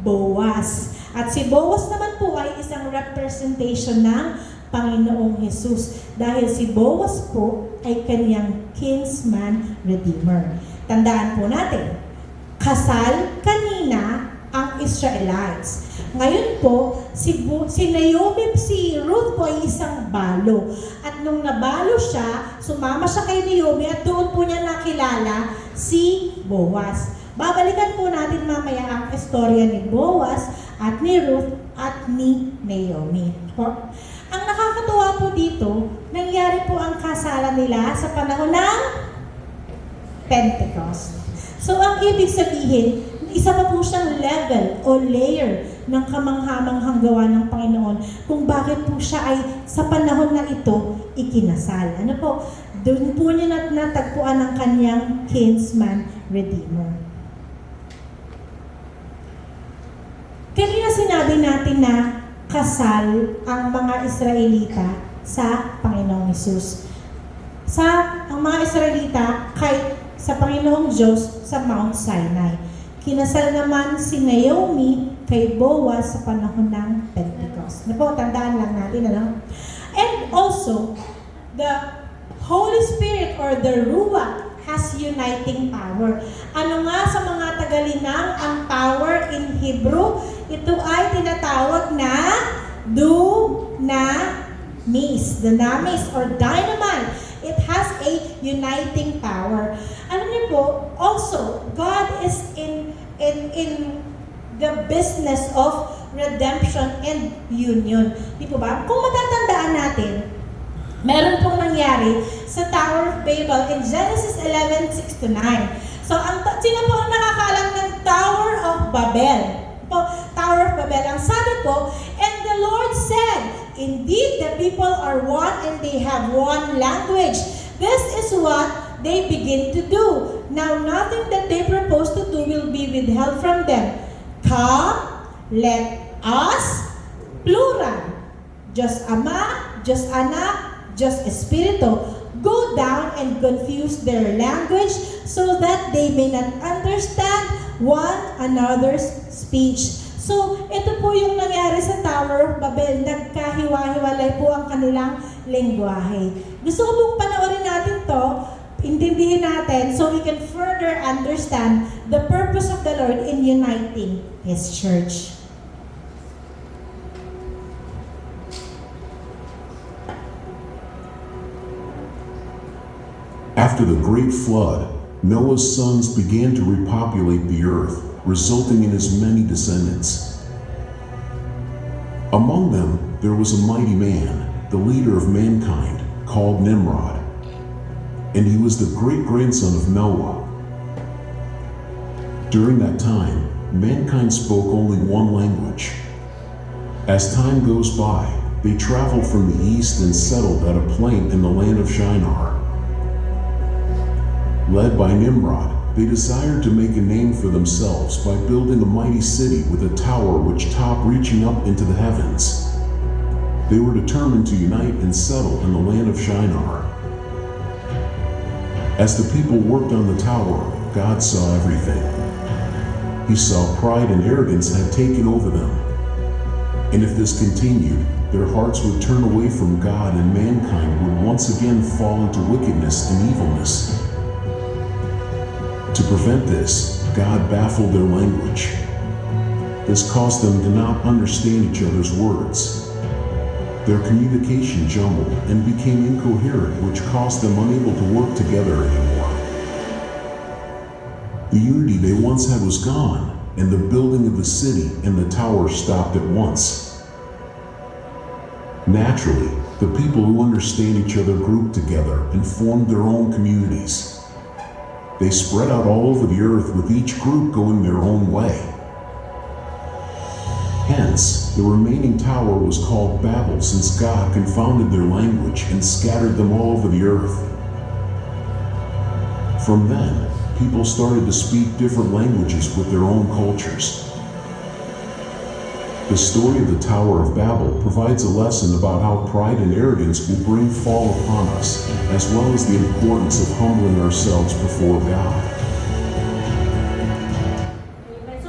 Boaz. At si Boaz naman po ay isang representation ng Panginoong Jesus. Dahil si Boaz po ay kanyang kinsman redeemer. Tandaan po natin, kasal kanina ang Israelites. Ngayon po, si Naomi, si Ruth po ay isang balo. At nung nabalo siya, sumama siya kay Naomi at doon po niya nakilala si Boaz. Babalikan po natin mamaya ang istorya ni Boaz at ni Ruth at ni Naomi. Ang nakakatuwa po dito, nangyari po ang kasalan nila sa panahon ng Pentecost. So, ang ibig sabihin, isa pa po siyang level o layer ng kamanghamanghang gawa ng Panginoon kung bakit po siya ay sa panahon na ito ikinasal. Ano po? Doon po niya natagpuan ang kanyang kinsman redeemer. Kanina sinabi natin na kasal ang mga Israelita sa Panginoong Hesus. Ang mga Israelita sa Panginoong Diyos sa Mount Sinai. Kinasal naman si Naomi kay Boaz sa panahon ng Pentecost. Tandaan lang natin, ano? And also, the Holy Spirit or the Ruach has uniting power. Ano nga sa mga tagalinang ang power in Hebrew? Ito ay tinatawag na dunamis. Dunamis or dynamite. It has a uniting power. Alam niyo po, also, God is in the business of redemption and union. Di po ba? Kung matatandaan natin, meron pong nangyari sa Tower of Babel in Genesis 11:6-9. So, sino po ang nakakaalam ng Tower of Babel? Tower of Babel. Ang sabi po, and the Lord said, indeed, the people are one and they have one language. This is what they begin to do. Now, nothing that they propose to do will be withheld from them. Come, let us, plural, Diyos Ama, Diyos Anak, Diyos Espiritu, go down and confuse their language so that they may not understand one another's speech. So, ito po yung nangyari sa Tower of Babel. Nagkahiwa-hiwalay po ang kanilang lengguwahe. Gusto ko pong panoorin natin to, intindihin natin so we can further understand the purpose of the Lord in uniting His church. After the great flood, Noah's sons began to repopulate the earth, resulting in his many descendants. Among them, there was a mighty man, the leader of mankind, called Nimrod, and he was the great-grandson of Noah. During that time, mankind spoke only one language. As time goes by, they traveled from the east and settled at a plain in the land of Shinar. Led by Nimrod, they desired to make a name for themselves by building a mighty city with a tower which topped reaching up into the heavens. They were determined to unite and settle in the land of Shinar. As the people worked on the tower, God saw everything. He saw pride and arrogance had taken over them. And if this continued, their hearts would turn away from God and mankind would once again fall into wickedness and evilness. To prevent this, God baffled their language. This caused them to not understand each other's words. Their communication jumbled and became incoherent, which caused them unable to work together anymore. The unity they once had was gone, and the building of the city and the tower stopped at once. Naturally, the people who understand each other grouped together and formed their own communities. They spread out all over the earth, with each group going their own way. Hence, the remaining tower was called Babel, since God confounded their language and scattered them all over the earth. From then, people started to speak different languages with their own cultures. The story of the Tower of Babel provides a lesson about how pride and arrogance will bring fall upon us, as well as the importance of humbling ourselves before God.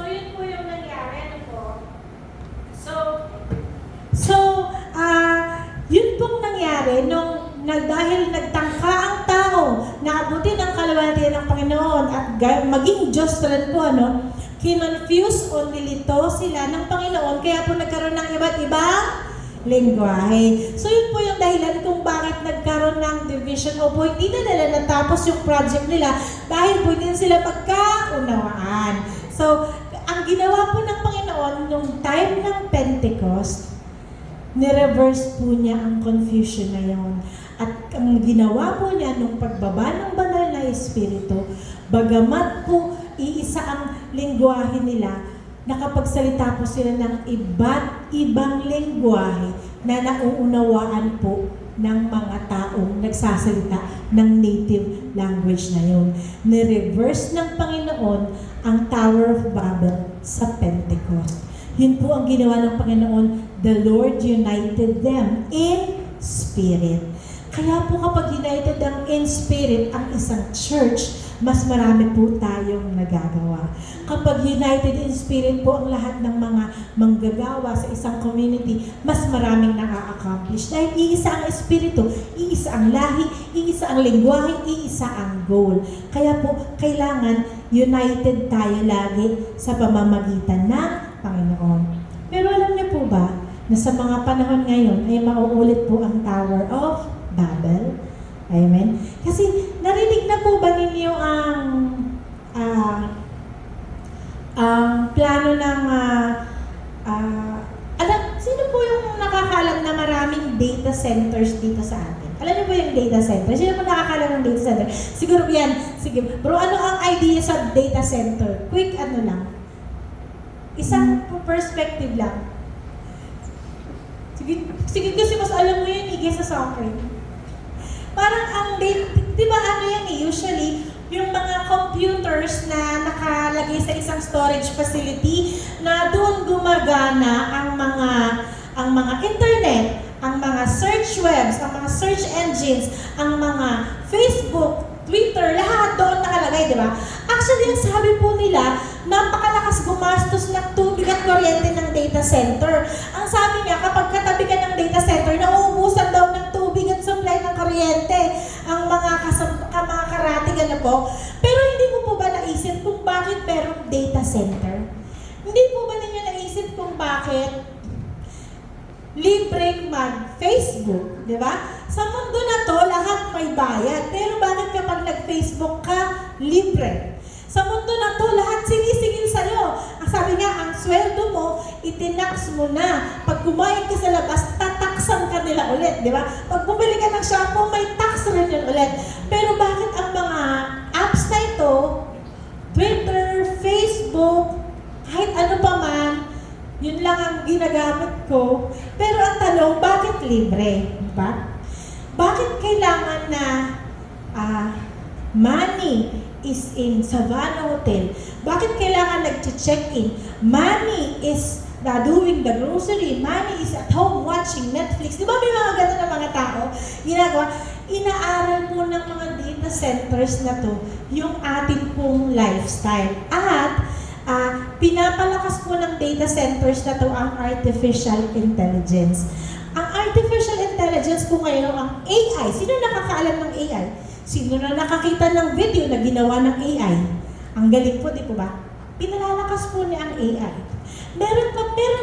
So, yun po yung nangyari. Ano po? Yun pong nangyari dahil nagtangka ang tao na abutin ang kaluwalhatian ng Panginoon at maging Diyos rin po, kinonfuse o nilito sila ng Panginoon, kaya po nagkaroon ng iba't ibang lengguwahe. So yun po yung dahilan kung bakit nagkaroon ng division o po hindi na nila natapos yung project nila dahil po hindi sila pagkaunawaan. So, ang ginawa po ng Panginoon nung time ng Pentecost, nireverse po niya ang confusion na yun. At ang ginawa po niya nung pagbaba ng banal na Espiritu, bagamat po iisa ang lengguwahe nila, nakapagsalita po sila ng iba't ibang lengguwahe na nauunawaan po ng mga taong nagsasalita ng native language na yun. Nireverse ng Panginoon ang Tower of Babel sa Pentecost. Yun po ang ginawa ng Panginoon. The Lord united them in spirit. Kaya po kapag united ang in spirit ang isang church, mas marami po tayong nagagawa. Kapag united in spirit po ang lahat ng mga manggagawa sa isang community, mas maraming na-accomplish. Dahil iisa ang espiritu, iisa ang lahi, iisa ang lengguwahe, iisa ang goal. Kaya po, kailangan united tayo lagi sa pamamagitan ng Panginoon. Pero alam niyo po ba, na sa mga panahon ngayon ay mauulit po ang Tower of Babel? Amen? Kasi narinig na po ba ninyo ang plano ng sino po yung nakakalam na maraming data centers dito sa atin? Alam niyo po yung data center? Sino po nakakalam ng data center? Siguro yan. Sige. Bro, ano ang idea sa data center? Quick lang. Isang perspective lang. Sige kasi mas alam mo yun, sa software. Parang ang di ba usually, yung mga computers na nakalagay sa isang storage facility na doon gumagana ang mga internet, ang mga search webs, ang mga search engines, ang mga Facebook, Twitter, lahat doon nakalagay, di ba? Actually, ang sabi po nila, napakalakas gumastos ng tubig at kuryente ng data center. Ang sabi niya, kapag katabi ka ng data center, nauubusan daw ng tubig at supply ng kuryente ang mga karating po. Pero hindi mo po ba naisip kung bakit merong data center? Hindi po ba ninyo naisip kung bakit libreng mag-Facebook, di ba? Sa mundo na to, lahat may bayad. Pero bakit kapag nag-Facebook ka, libre? Sa mundo na to, lahat sinisingil sa'yo. Ang sabi nga, ang sweldo mo, itinax mo na. Pag kumain ka sa labas, tataksan ka nila ulit, di ba? Pag bumili ka ng shampoo, may tax rin yun ulit. Pero bakit ang mga apps na ito, Twitter, Facebook, kahit ano pa man, yun lang ang ginagamit ko. Pero ang tanong, bakit libre? Diba? Bakit kailangan na money is in Savannah Hotel? Bakit kailangan nag-check-in? Money is doing the grocery. Money is at home watching Netflix. Di ba may mga ganun na mga tao ginagawa? Inaaral po ng mga data centers na to yung ating pong lifestyle. At pinapalakas po ng data centers na to ang artificial intelligence. Ang artificial intelligence po ngayon ang AI. Sino nakakaalam ng AI? Sino na nakakita ng video na ginawa ng AI? Ang galing po, di po ba? Pinalalakas po niya ang AI. Meron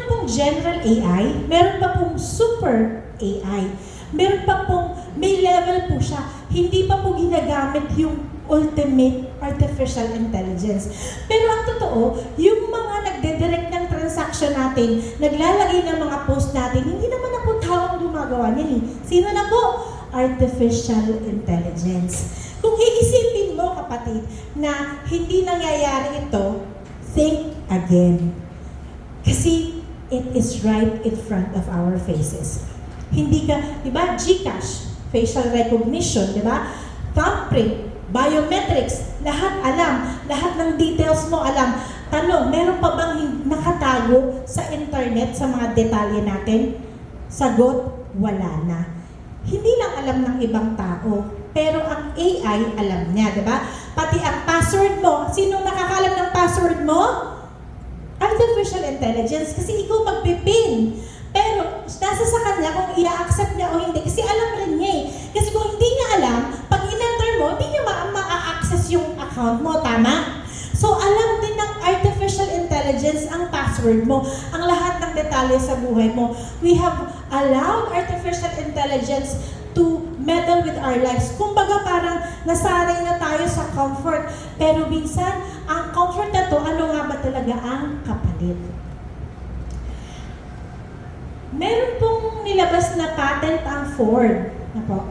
pong general AI, meron pa pong super AI. Meron pa pong, may level po siya. Hindi pa po ginagamit yung ultimate artificial intelligence. Pero ang totoo, yung mga nagdedirect ng transaction natin, naglalagay ng mga post natin, hindi naman na po taong gumagawa niyan. Sino na po? Artificial intelligence. Kung iisipin mo, kapatid, na hindi nangyayari ito, think again. Kasi it is right in front of our faces. Hindi ka, di ba, GCash, facial recognition, di ba? Thumbprint, biometrics, lahat alam, lahat ng details mo alam. Tanong, meron pa bang nakatago sa internet sa mga detalye natin? Sagot, wala na. Hindi lang alam ng ibang tao, pero ang AI alam niya, di ba? Pati ang password mo, sino nakakalam ng password mo? Artificial intelligence, kasi ikaw magpipin. Pero, nasa sa kanya kung i-accept niya o hindi. Kasi alam rin niya eh. Kasi kung hindi niya alam, pag in-enter mo, hindi niya ma-access yung account mo. Tama? So, alam din ng artificial intelligence ang password mo. Ang lahat ng detalye sa buhay mo. We have allowed artificial intelligence to meddle with our lives. Kumbaga parang nasanay na tayo sa comfort. Pero minsan, ang comfort na to, ano nga ba talaga ang kapalit? Meron pong nilabas na patent ang Ford. Na po.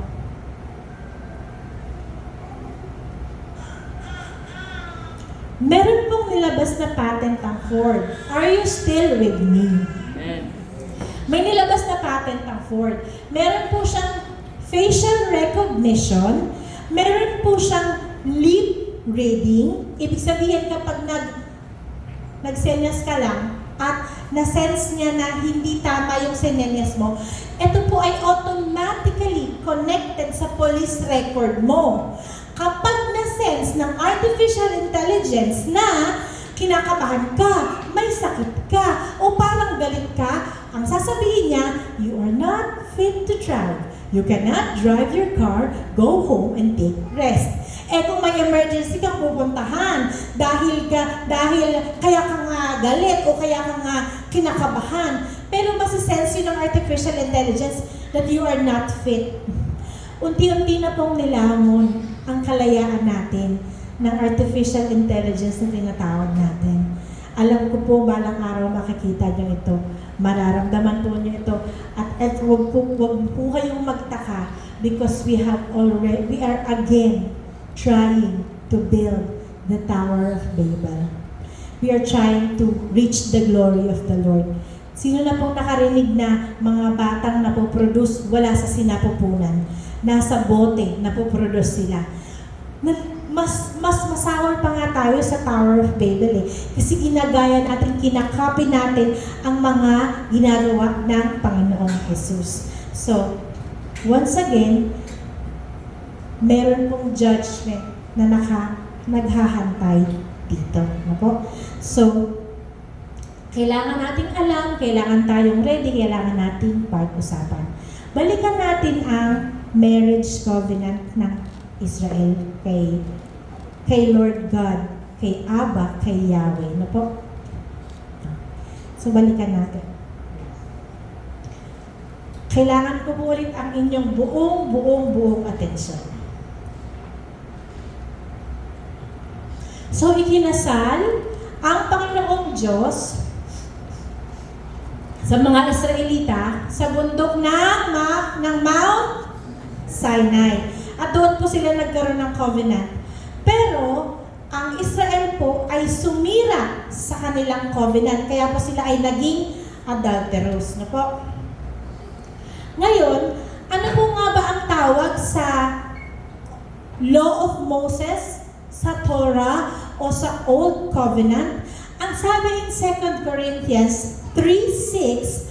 Meron pong nilabas na patent ang Ford. Are you still with me? May nilabas na patent ang Ford. Meron po siyang facial recognition. Meron po siyang lip reading. Ibig sabihin kapag nagsenyas ka lang, at na-sense niya na hindi tama yung senyas mo, ito po ay automatically connected sa police record mo. Kapag na-sense ng artificial intelligence na kinakabahan ka, may sakit ka, o parang galit ka, ang sasabihin niya, you are not fit to drive. You cannot drive your car, go home and take rest. Eh kung may emergency kang pupuntahan dahil kaya ka nga galit o kaya ka nga kinakabahan, pero masisense yun ng artificial intelligence that you are not fit. Unti-unti na pong nilamon ang kalayaan natin ng artificial intelligence na tinatawag natin. Alam ko po, balang araw makikita niyo ito. Mararamdaman po niyo ito. At huwag po kayong magtaka because we are again trying to build the Tower of Babel. We are trying to reach the glory of the Lord. Sino na pong nakarinig na mga batang napoproduce wala sa sinapupunan? Nasa bote napoproduce sila. Mas masahol pa nga tayo sa Tower of Babel eh. Kasi ginagaya natin, kinakopy natin ang mga ginagawa ng Panginoong Jesus. So, once again, meron pong judgment na naghahantay dito. Ano? So, kailangan nating alam, kailangan tayong ready, kailangan nating pag-usapan. Balikan natin ang marriage covenant ng Israel kay Lord God, kay Abba, kay Yahweh. Ano po? So, balikan natin. Kailangan ko po ulit ang inyong buong atensyon. So, ikinasal ang Panginoong Diyos sa mga Israelita sa bundok ng Mount Sinai. At doon po sila nagkaroon ng covenant. Pero, ang Israel po ay sumira sa kanilang covenant. Kaya po sila ay naging adulterous. No po? Ngayon, ano po nga ba ang tawag sa Law of Moses, sa Torah, o sa Old Covenant? Ang sabi in 2 Corinthians 3:6,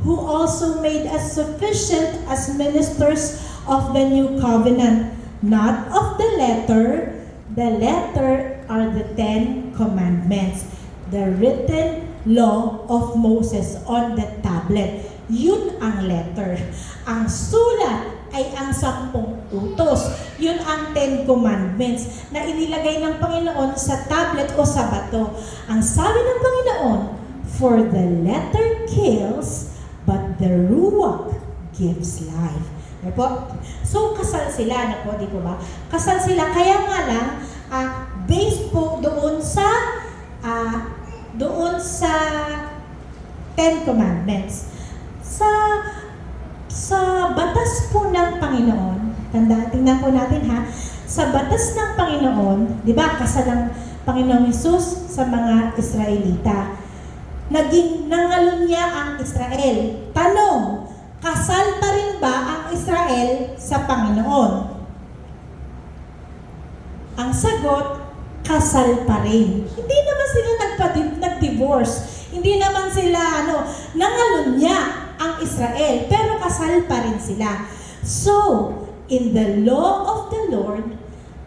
who also made us sufficient as ministers of the new covenant, not of the letter. The letter are the 10 commandments, the written law of Moses on the tablet. Yun ang letter. Ang sulat ay ang 10 utos. Yun ang 10 commandments na inilagay ng Panginoon sa tablet o sa bato. Ang sabi ng Panginoon, for the letter kills, but the ruach gives life. Okay po? So, kasal sila na po, di po ba? Kasal sila, kaya nga lang, based po doon sa 10 commandments. Sa batas po ng Panginoon, tingnan po natin ha, sa batas ng Panginoon, di ba, kasal ng Panginoong Hesus sa mga Israelita. Nangalun niya ang Israel. Tanong, kasal pa rin ba ang Israel sa Panginoon? Ang sagot, kasal pa rin. Hindi naman sila nag-divorce. Hindi naman sila, nangalun niya ang Israel, pero kasal pa rin sila. So, in the law of the Lord,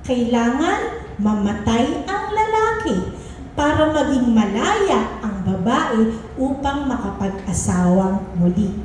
kailangan mamatay ang lalaki para maging malaya ang babae upang makapag-asawang muli.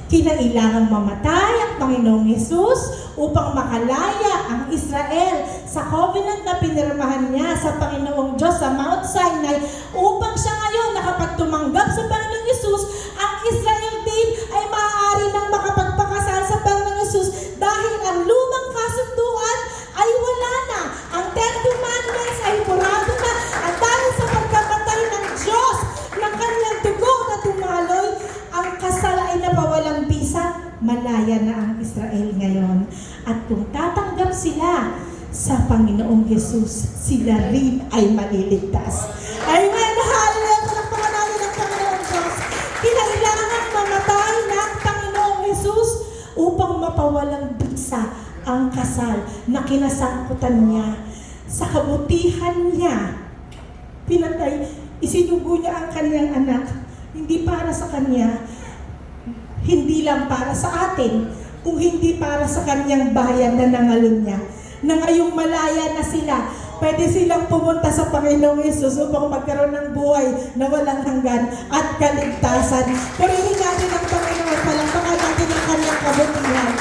Kinailangang mamatay ang Panginoong Hesus upang makalaya ang Israel sa covenant na pinirmahan niya sa Panginoong Diyos sa Mount Sinai upang siya ngayon nakapagtumanggap sa Panginoong Hesus, ang Israel din ay maaari nang makapagpakasal sa Panginoong Hesus dahil ang lumang kasunduan ay wala na. Ang 10 commandments ay burado na at dahil sa pagkamatay ng Diyos ng kanyang dugo na dumaloy, ang kasal ay napawalang bisa, malaya na ang Israel ngayon. At kung tatanggap sila sa Panginoong Hesus, sila rin ay maliligtas. Amen! Hallelujah! Palakpakan natin ang Panginoong Diyos. Kinailangan mamatay ng Panginoong Hesus upang mapawalang bisa ang kasal na kinasangkutan niya. Sa kabutihan niya, isinugo niya ang kanyang anak. Hindi para sa kanya, hindi lang para sa atin, kung hindi para sa kanyang bayan na nangalun niya. Na ngayong malaya na sila, pwede silang pumunta sa Panginoong Hesus upang magkaroon ng buhay na walang hanggan at kaligtasan. Purihin natin ang Panginoon, palakpakan natin ang kanyang kabutihan.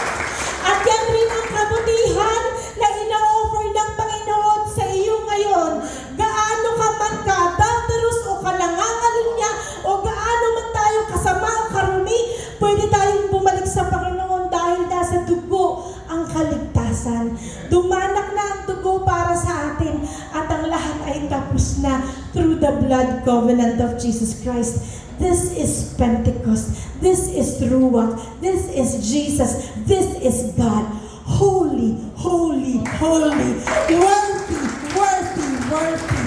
At yan rin ang kabutihan na ina-offer ng Panginoon sa iyo ngayon. Gaano ka man ka-adulterous o kalangangalun niya o gaano man tayo kasama o karumi, pwede tayong bumalik sa Panginoon dahil nasa dugo ang kaligtasan. Dumanak na ang dugo para sa atin at ang lahat ay tapos na through the blood covenant of Jesus Christ. This is Pentecost. This is Ruach. This is Jesus. This is God. Holy, holy, holy. Worthy, worthy, worthy.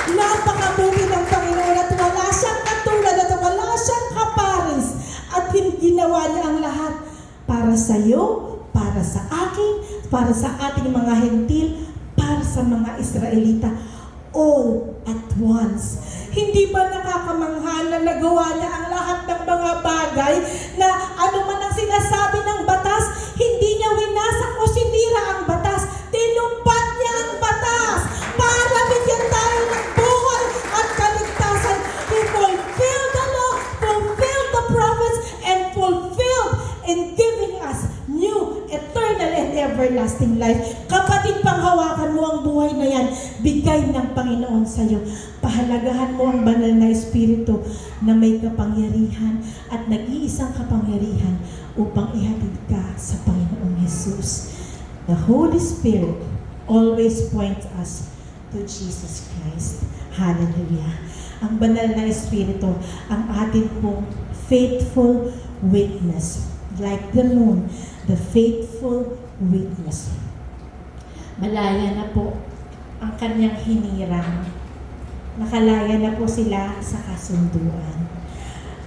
Napakabuti ng Panginoon at wala siyang katulad at wala siyang kapares. At ginawa niya ang lahat para sa iyo, para sa akin, para sa ating mga hentil, para sa mga Israelita. All at once. Hindi ba nakakamangha na nagawa niya ang lahat ng mga bagay na ano man ang sinasabi ng batas, hindi niya winasak o sinira ang batas. Tinupad niya ang batas para bigyan tayo ng buhay at kaligtasan. He fulfilled the law, fulfilled the prophets, and fulfilled in giving us new, eternal, and everlasting life. Kapatid, panghawakan mo ang buhay na yan. Bigay ng Panginoon sa iyo. Pahalagahan mo ang banal na Espiritu na may kapangyarihan at nag-iisang kapangyarihan upang ihatid ka sa Panginoong Hesus. The Holy Spirit always points us to Jesus Christ. Hallelujah. Ang banal na Espiritu, ang atin pong faithful witness. Like the moon, the faithful witness. Malaya na po ang kanyang hinirang. Nakalaya na po sila sa kasunduan.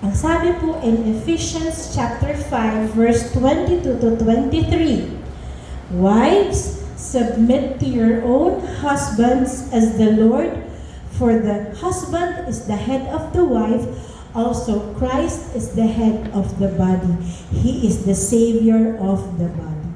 Ang sabi po in Ephesians chapter 5 verse 22 to 23, wives, submit to your own husbands as the Lord, for the husband is the head of the wife, also Christ is the head of the body. He is the Savior of the body.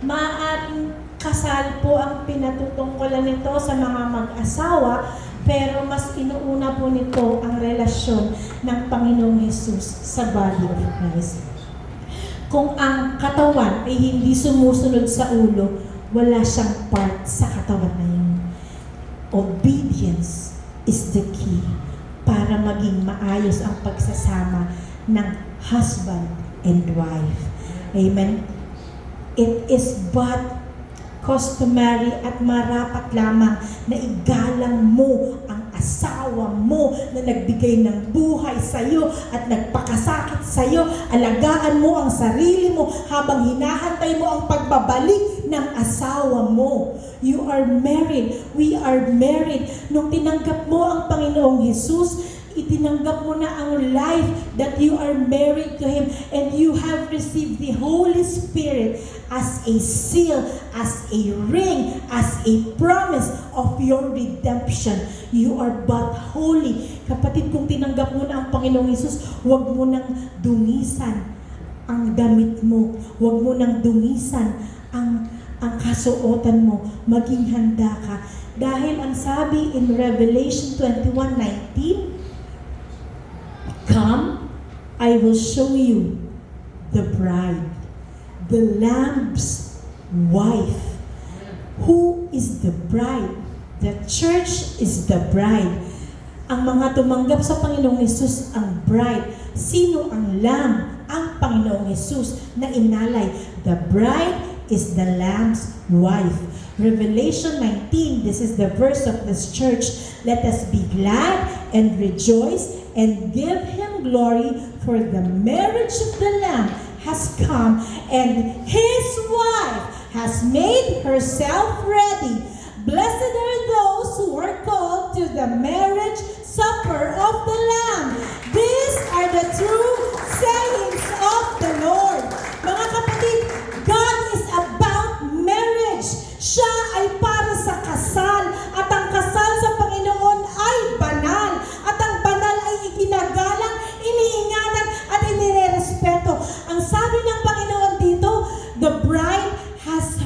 Maaaring kasal po ang pinatutungkulan nito sa mga mag-asawa, pero mas inuuna po nito ang relasyon ng Panginoong Hesus sa body of Christ. Kung ang katawan ay hindi sumusunod sa ulo, wala siyang part sa katawan na yun. Obedience is the key para maging maayos ang pagsasama ng husband and wife. Amen? It is but customary at marapat lamang na igalang mo ang asawa mo na nagbigay ng buhay sa iyo at nagpakasakit sa iyo. Alagaan mo ang sarili mo habang hinahantay mo ang pagbabalik ng asawa mo. You are married. We are married. Nung tinanggap mo ang Panginoong Hesus, itinanggap mo na ang life that you are married to Him and you have received the Holy Spirit as a seal, as a ring, as a promise of your redemption. You are but holy. Kapatid, kung tinanggap mo na ang Panginoong Hesus, huwag mo nang dungisan ang damit mo. Huwag mo nang dungisan ang kasuotan mo. Maging handa ka. Dahil ang sabi in Revelation 21:19, come, I will show you the bride, the Lamb's wife. Who is the bride? The church is the bride. Ang mga tumanggap sa Panginoong Hesus ang bride. Sino ang Lamb? Ang Panginoong Hesus na inalay. The bride is the Lamb's wife. Revelation 19, this is the verse of this church. Let us be glad and rejoice and give Him glory, for the marriage of the Lamb has come, and His wife has made herself ready. Blessed are those who are called to the marriage supper of the Lamb. These are the true sayings of the Lord. Mga kapatid, God is about marriage. Siya ay para sa kasal, at ang kasal sa Panginoon ay banal. At ang banal ay iginagalang, iniingatan, at inirespeto. Ang sabi ng Panginoon dito, the bride has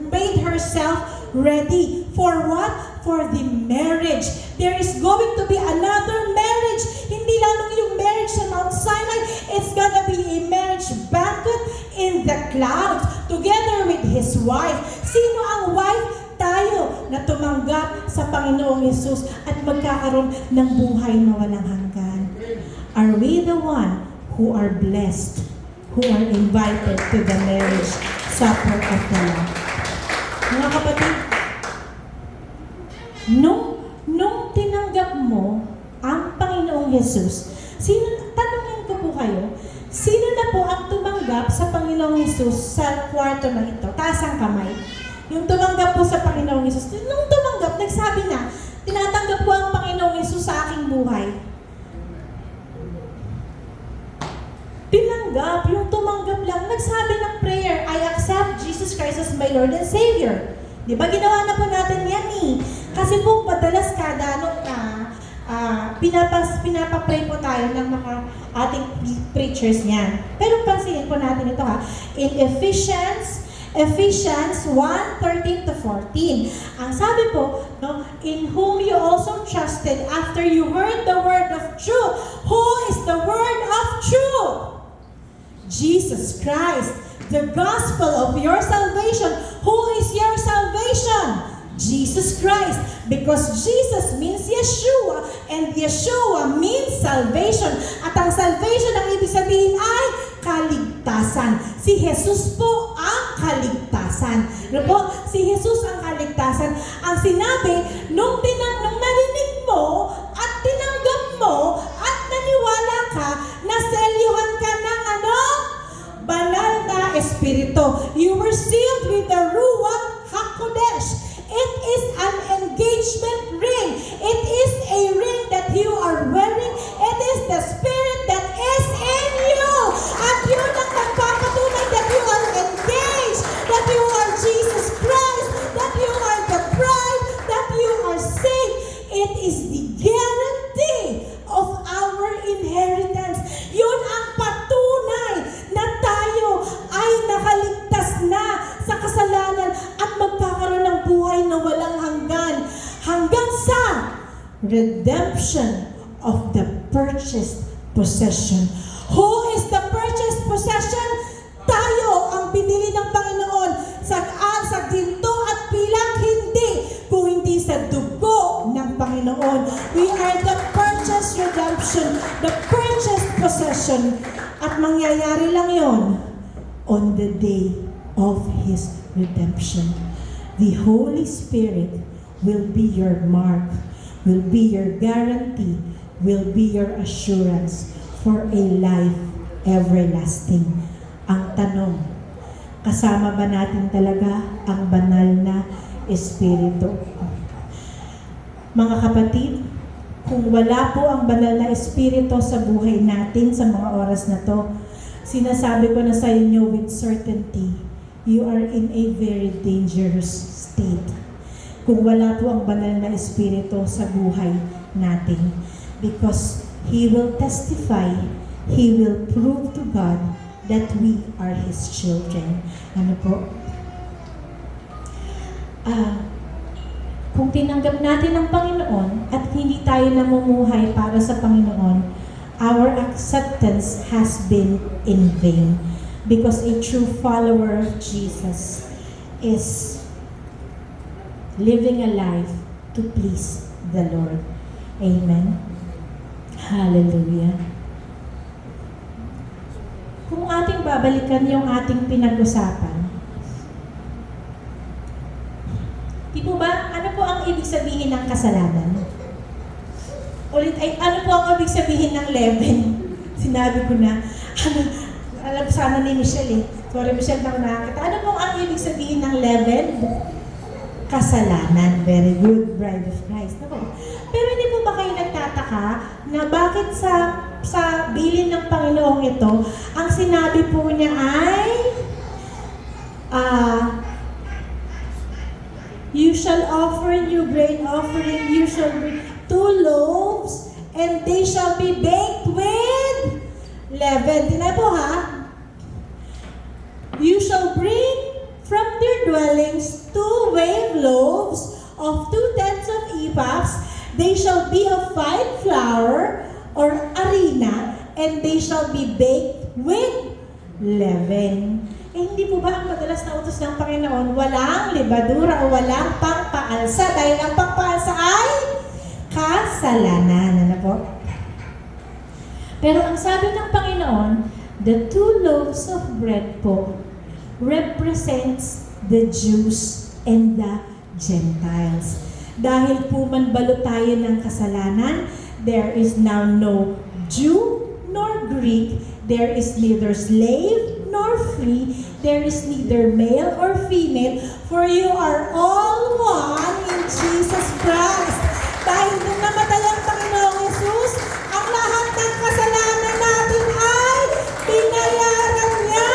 made herself ready. For what? For the marriage. There is going to be another marriage. Hindi lang yung marriage sa Mount Sinai. It's gonna be a marriage banquet in the clouds together with His wife. Sino ang wife? Tayo na tumanggap sa Panginoong Hesus at magkakaroon ng buhay na walang hanggan. Are we the one who are blessed, who are invited to the marriage supper of the Lamb? Mga kapatid, nung tinanggap mo ang Panginoong Hesus, tanungin ko po kayo, sino na po ang tumanggap sa Panginoong Hesus sa kwarto na ito? Taas ang kamay. Yung tumanggap po sa Panginoong Hesus, nung tumanggap, nagsabi na, tinatanggap ko ang Panginoong Hesus sa aking buhay. Tinanggap, yung tumanggap lang, nagsabi ng prayer, I accept Jesus Christ as my Lord and Savior. Di ba? Ginawa na po natin yan eh. Kasi po, madalas kada pinapapray po tayo ng mga ating preachers niyan. Pero pansinin po natin ito ha. In Ephesians 1:13 to 14. Ang sabi po, no, in whom you also trusted after you heard the word of truth. Who is the word of truth? Jesus Christ, the gospel of your salvation. Who is your salvation? Jesus Christ. Because Jesus means Yeshua, and Yeshua means salvation. At ang salvation, ang ibig sabihin ay kaligtasan. Si Jesus po ang kaligtasan. Ano po? Si Jesus ang kaligtasan. Ang sinabi, nung narinig mo at tinanggap mo at naniwala ka, naselyuhan ka ng ano? Banal na Espiritu. You were sealed with the Ruach HaKodesh. It is an engagement ring. It is a ring that you are wearing. It is the Spirit that is in you. At yun ang nagpapatunay that you are engaged, that you are Jesus Christ, that you are the bride, that you are saved. It is the guarantee of our inheritance. Yun ang patunay na tayo ay nakaligtas na sa kasalanan at magkakaroon ng buhay na walang hanggan. Hanggang sa redemption of the purchased possession. Who is the purchased possession? Tayo ang binili ng Panginoon sa ginto at pilang, hindi, kung hindi sa dugo ng Panginoon. We are the purchased redemption, the purchased possession. At mangyayari lang yon on the day of His redemption. The Holy Spirit will be your mark, will be your guarantee, will be your assurance for a life everlasting. Ang tanong, kasama ba natin talaga ang banal na Espiritu? Mga kapatid, kung wala po ang banal na Espiritu sa buhay natin sa mga oras na to, sinasabi ko na sa inyo with certainty, you are in a very dangerous state. Kung wala po ang banal na Espiritu sa buhay natin. Because He will testify, He will prove to God that we are His children. Ano po? Kung tinanggap natin ang Panginoon at hindi tayo namumuhay para sa Panginoon, our acceptance has been in vain. Because a true follower of Jesus is living a life to please the Lord. Amen. Hallelujah. Kung ating babalikan yung ating pinag-usapan, di po ba, ano po ang ibig sabihin ng kasalanan? Ulit, ano po ang ibig sabihin ng leaven? Sinabi ko na, alam sana ni Michelle eh. Sorry Michelle, bang nakakita. Ano po ang ibig sabihin ng leaven? Kasalanan. Very good, bride of Christ. Ako. Pero hindi po ba kayo nagtataka na bakit sa bilin ng Panginoong ito, ang sinabi po niya ay, you shall offer new grain offering, you shall bring 2 loaves, and they shall be baked with leaven. Tingnan po ha. You shall bring from their dwellings 2 wave loaves of 2/10 of ephahs. They shall be of fine flour or harina, and they shall be baked with leaven. Eh, hindi po ba ang madalas na utos ng Panginoon, walang libadura o walang pangpaalsa, dahil ang pangpaalsa ay kasalanan. Ano po? Pero ang sabi ng Panginoon, the 2 loaves of bread po represents the Jews and the Gentiles. Dahil po man balot tayo ng kasalanan, there is now no Jew nor Greek, there is neither slave nor free, there is neither male or female, for you are all one in Jesus Christ. Dahil nung namatay ang Panginoong Jesus, ang lahat ng kasalanan natin ay binayaran niya.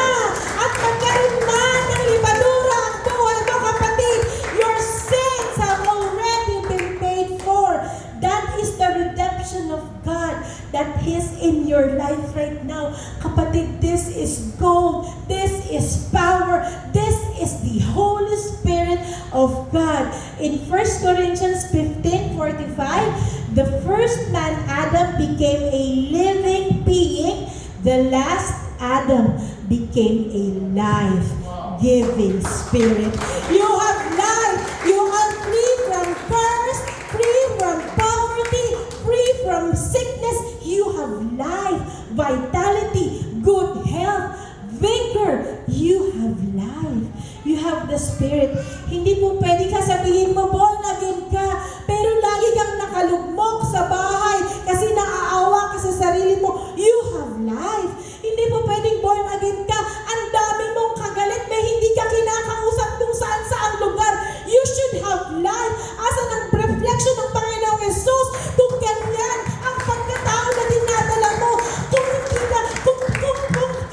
At magkaroon man ng libadura ang buhay mo, kapatid, your sins have already been paid for. That is the redemption of God that is in your life right now. Kapatid, this is gold. This is power. This is the Holy Spirit of God. In 1 Corinthians 15:45, the first man, Adam, became a living being. The last Adam became a life-giving spirit. You have life. You are free from curse, free from poverty, free from sickness. You have life, vitality, good health, vigor. You have life. You have the Spirit. Hindi po pwede ka sabihin mo, born again ka, pero lagi kang nakalugmok sa bahay kasi naaawa ka sa sarili mo. You have life. Hindi po pwedeng born again ka. Ang dami mong kagalit, may hindi ka kinakausap kung saan-saan lugar. You should have life. Asan ang reflection ng Panginoong Jesus? Kung ganyan ang pagkatao na dinadala mo, kung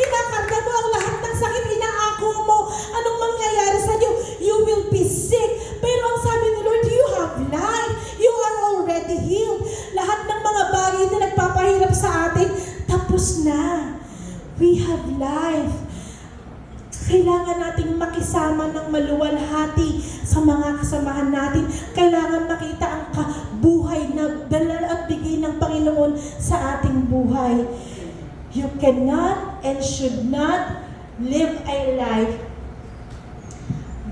kinakarga mo ang lahat ng sakit, inaako mo, anong mangyayari sa iyo? You will be sick. Pero ang sabi ni Lord, you have life. You are already healed. Lahat ng mga bagay na nagpapahirap sa atin, tapos na. We have life. Kailangan nating makisama ng maluwalhati sa mga kasamahan natin. Kailangan makita ang buhay na dala at bigay ng Panginoon sa ating buhay. You cannot and should not live a life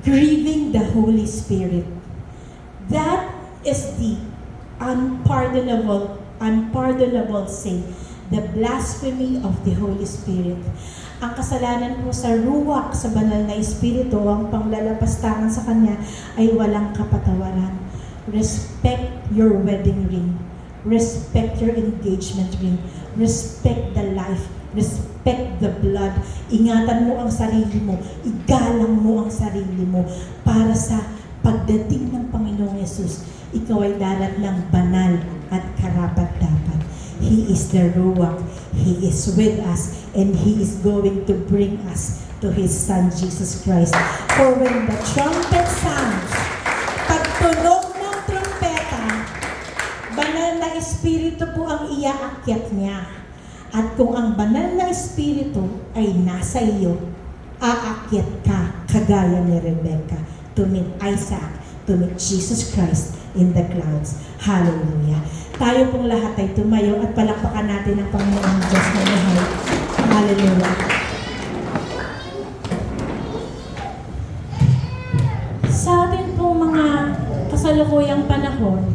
grieving the Holy Spirit. That is the unpardonable sin. The blasphemy of the Holy Spirit. Ang kasalanan po sa ruwak sa banal na Espiritu, ang panglalapastangan sa Kanya ay walang kapatawaran. Respect your wedding ring. Respect your engagement ring. Respect the life. Respect the blood. Ingatan mo ang sarili mo. Igalang mo ang sarili mo para sa pagdating ng Panginoong Yesus. Ikaw ay daratlang banal at karapat-dapat. He is the Ruach. He is with us and He is going to bring us to His Son, Jesus Christ. For when the trumpet sounds, pagtunog ng trumpeta, banal na Espiritu po ang iaakyat niya. At kung ang banal na Espiritu ay nasa iyo, aakyat ka kagaya ni Rebecca to meet Isaac, to meet Jesus Christ in the clouds. Hallelujah. Tayo pong lahat ay tumayo at palakpakan natin ang Panginoong Diyos na mahal. Hallelujah. Sa atin pong mga kasalukuyang panahon,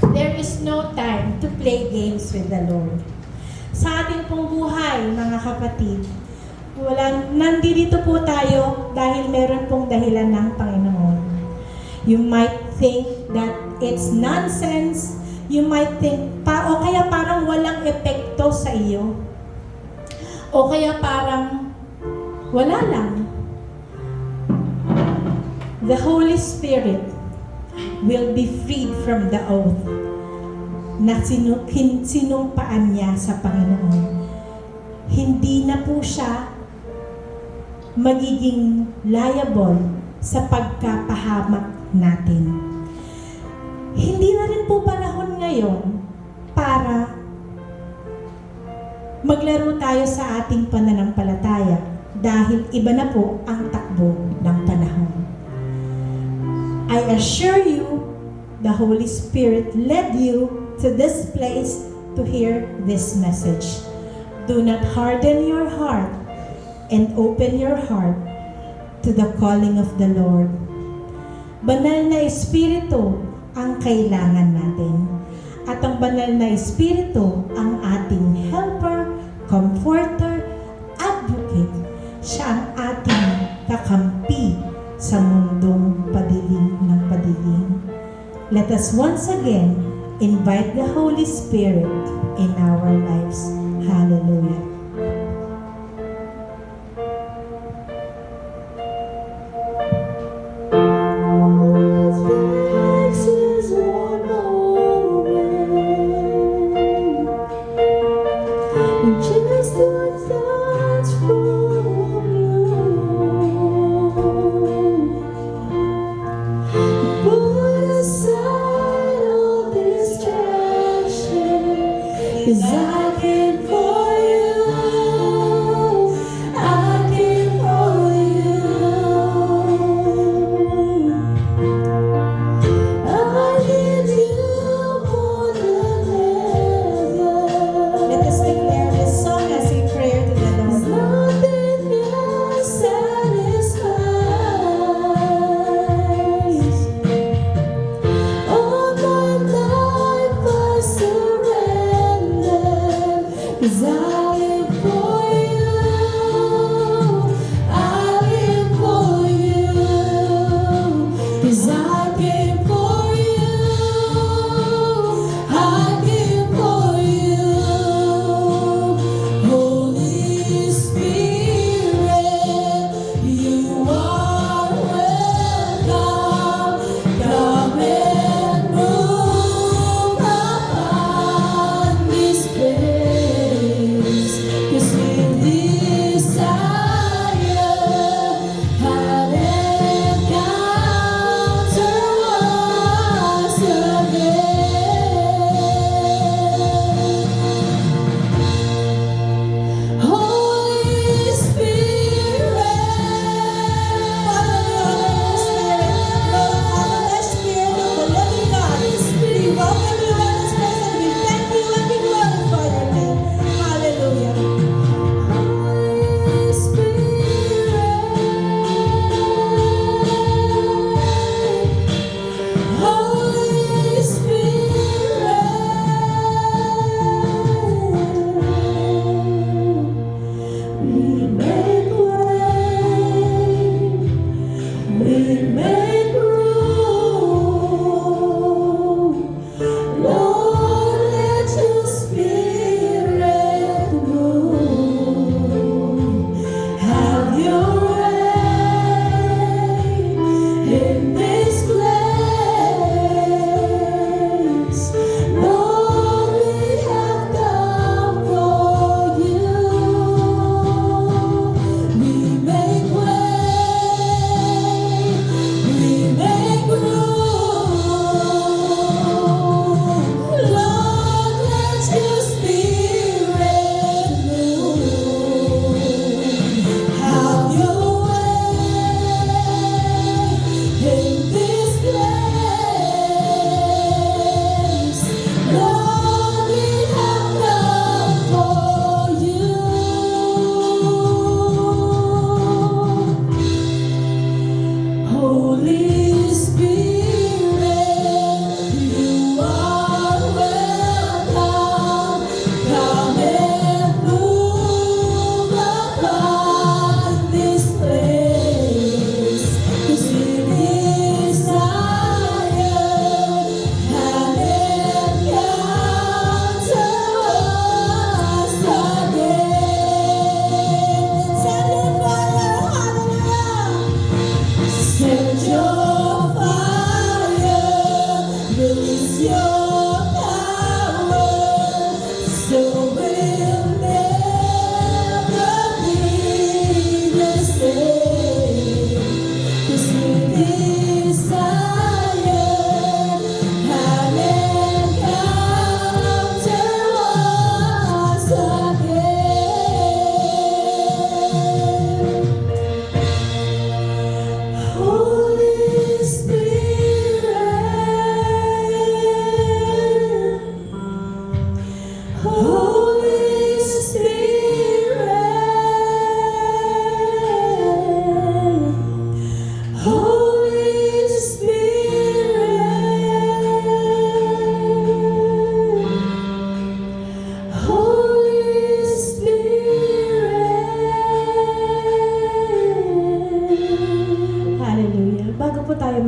there is no time to play games with the Lord. Sa ating pong buhay, mga kapatid, nandito po tayo dahil meron pong dahilan ng Panginoon. You might think that it's nonsense. You might think, o kaya parang walang epekto sa iyo. O kaya parang wala lang. The Holy Spirit will be freed from the oath na sinumpaan niya sa Panginoon. Hindi na po siya magiging liable sa pagkapahamak natin. Hindi na rin po panahon ngayon para maglaro tayo sa ating pananampalataya dahil iba na po ang takbo ng panahon. I assure you, the Holy Spirit led you to this place to hear this message. Do not harden your heart and open your heart to the calling of the Lord. Banal na Espiritu ang kailangan natin. At ang banal na Espiritu ang ating helper, comforter, advocate. Siya ang ating kakampi sa mundong padilim ng padilim. Let us once again invite the Holy Spirit in our lives. Hallelujah. Just one touch from you. Put aside all distraction, 'cause I can for you.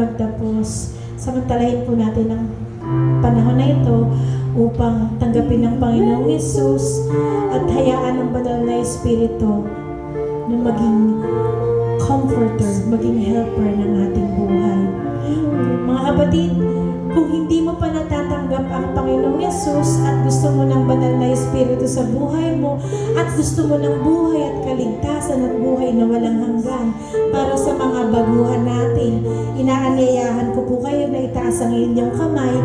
magtapos. Samantalahin po natin ang panahon na ito upang tanggapin ng Panginoong Yesus at hayaan ng banal na Espiritu na maging comforter, maging helper ng ating buhay. Mga kapatid, kung hindi mo pa natatanggap ang Panginoong Yesus at gusto mo ng banal na Espiritu sa buhay mo at gusto mo ng buhay at kaligtasan at buhay na walang hanggan para sa mga baguhan natin, inaanyayahan ko po kayo na itaas ang inyong kamay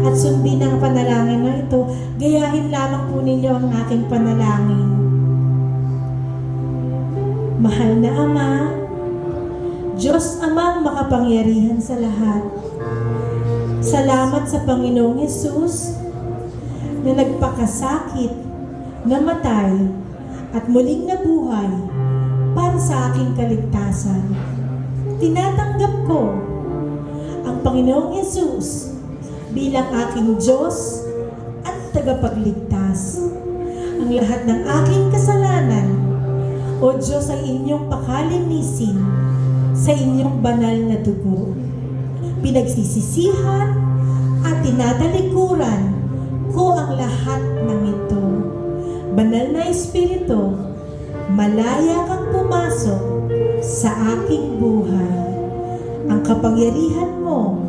at sundin ang panalangin na ito. Gayahin lamang po ninyo ang aking panalangin. Mahal na Ama, Diyos Amang makapangyarihan sa lahat, salamat sa Panginoong Yesus na nagpakasakit, namatay, at muling nabuhay para sa aking kaligtasan. Tinatanggap ko ang Panginoong Yesus bilang aking Diyos at tagapagligtas. Ang lahat ng aking kasalanan, O Diyos, ay inyong pakalinisin sa inyong banal na dugo. Pinagsisisihan at tinatalikuran ko ang lahat ng ito. Banal na Espiritu, malaya kang pumasok sa aking buhay. Ang kapangyarihan mo,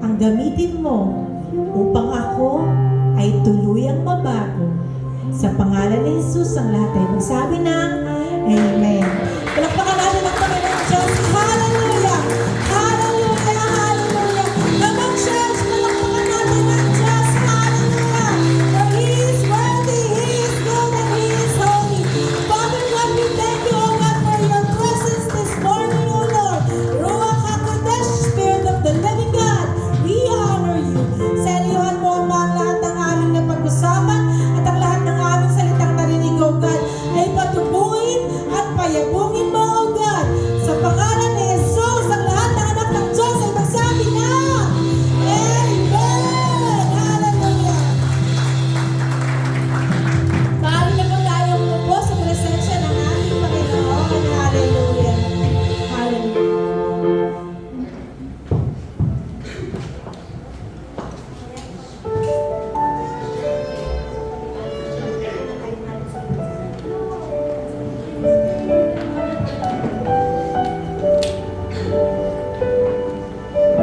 ang gamitin mo upang ako ay tuluyang mabago. Sa pangalan ni Jesus, ang lahat ay magsabi ng Amen. Palakpakan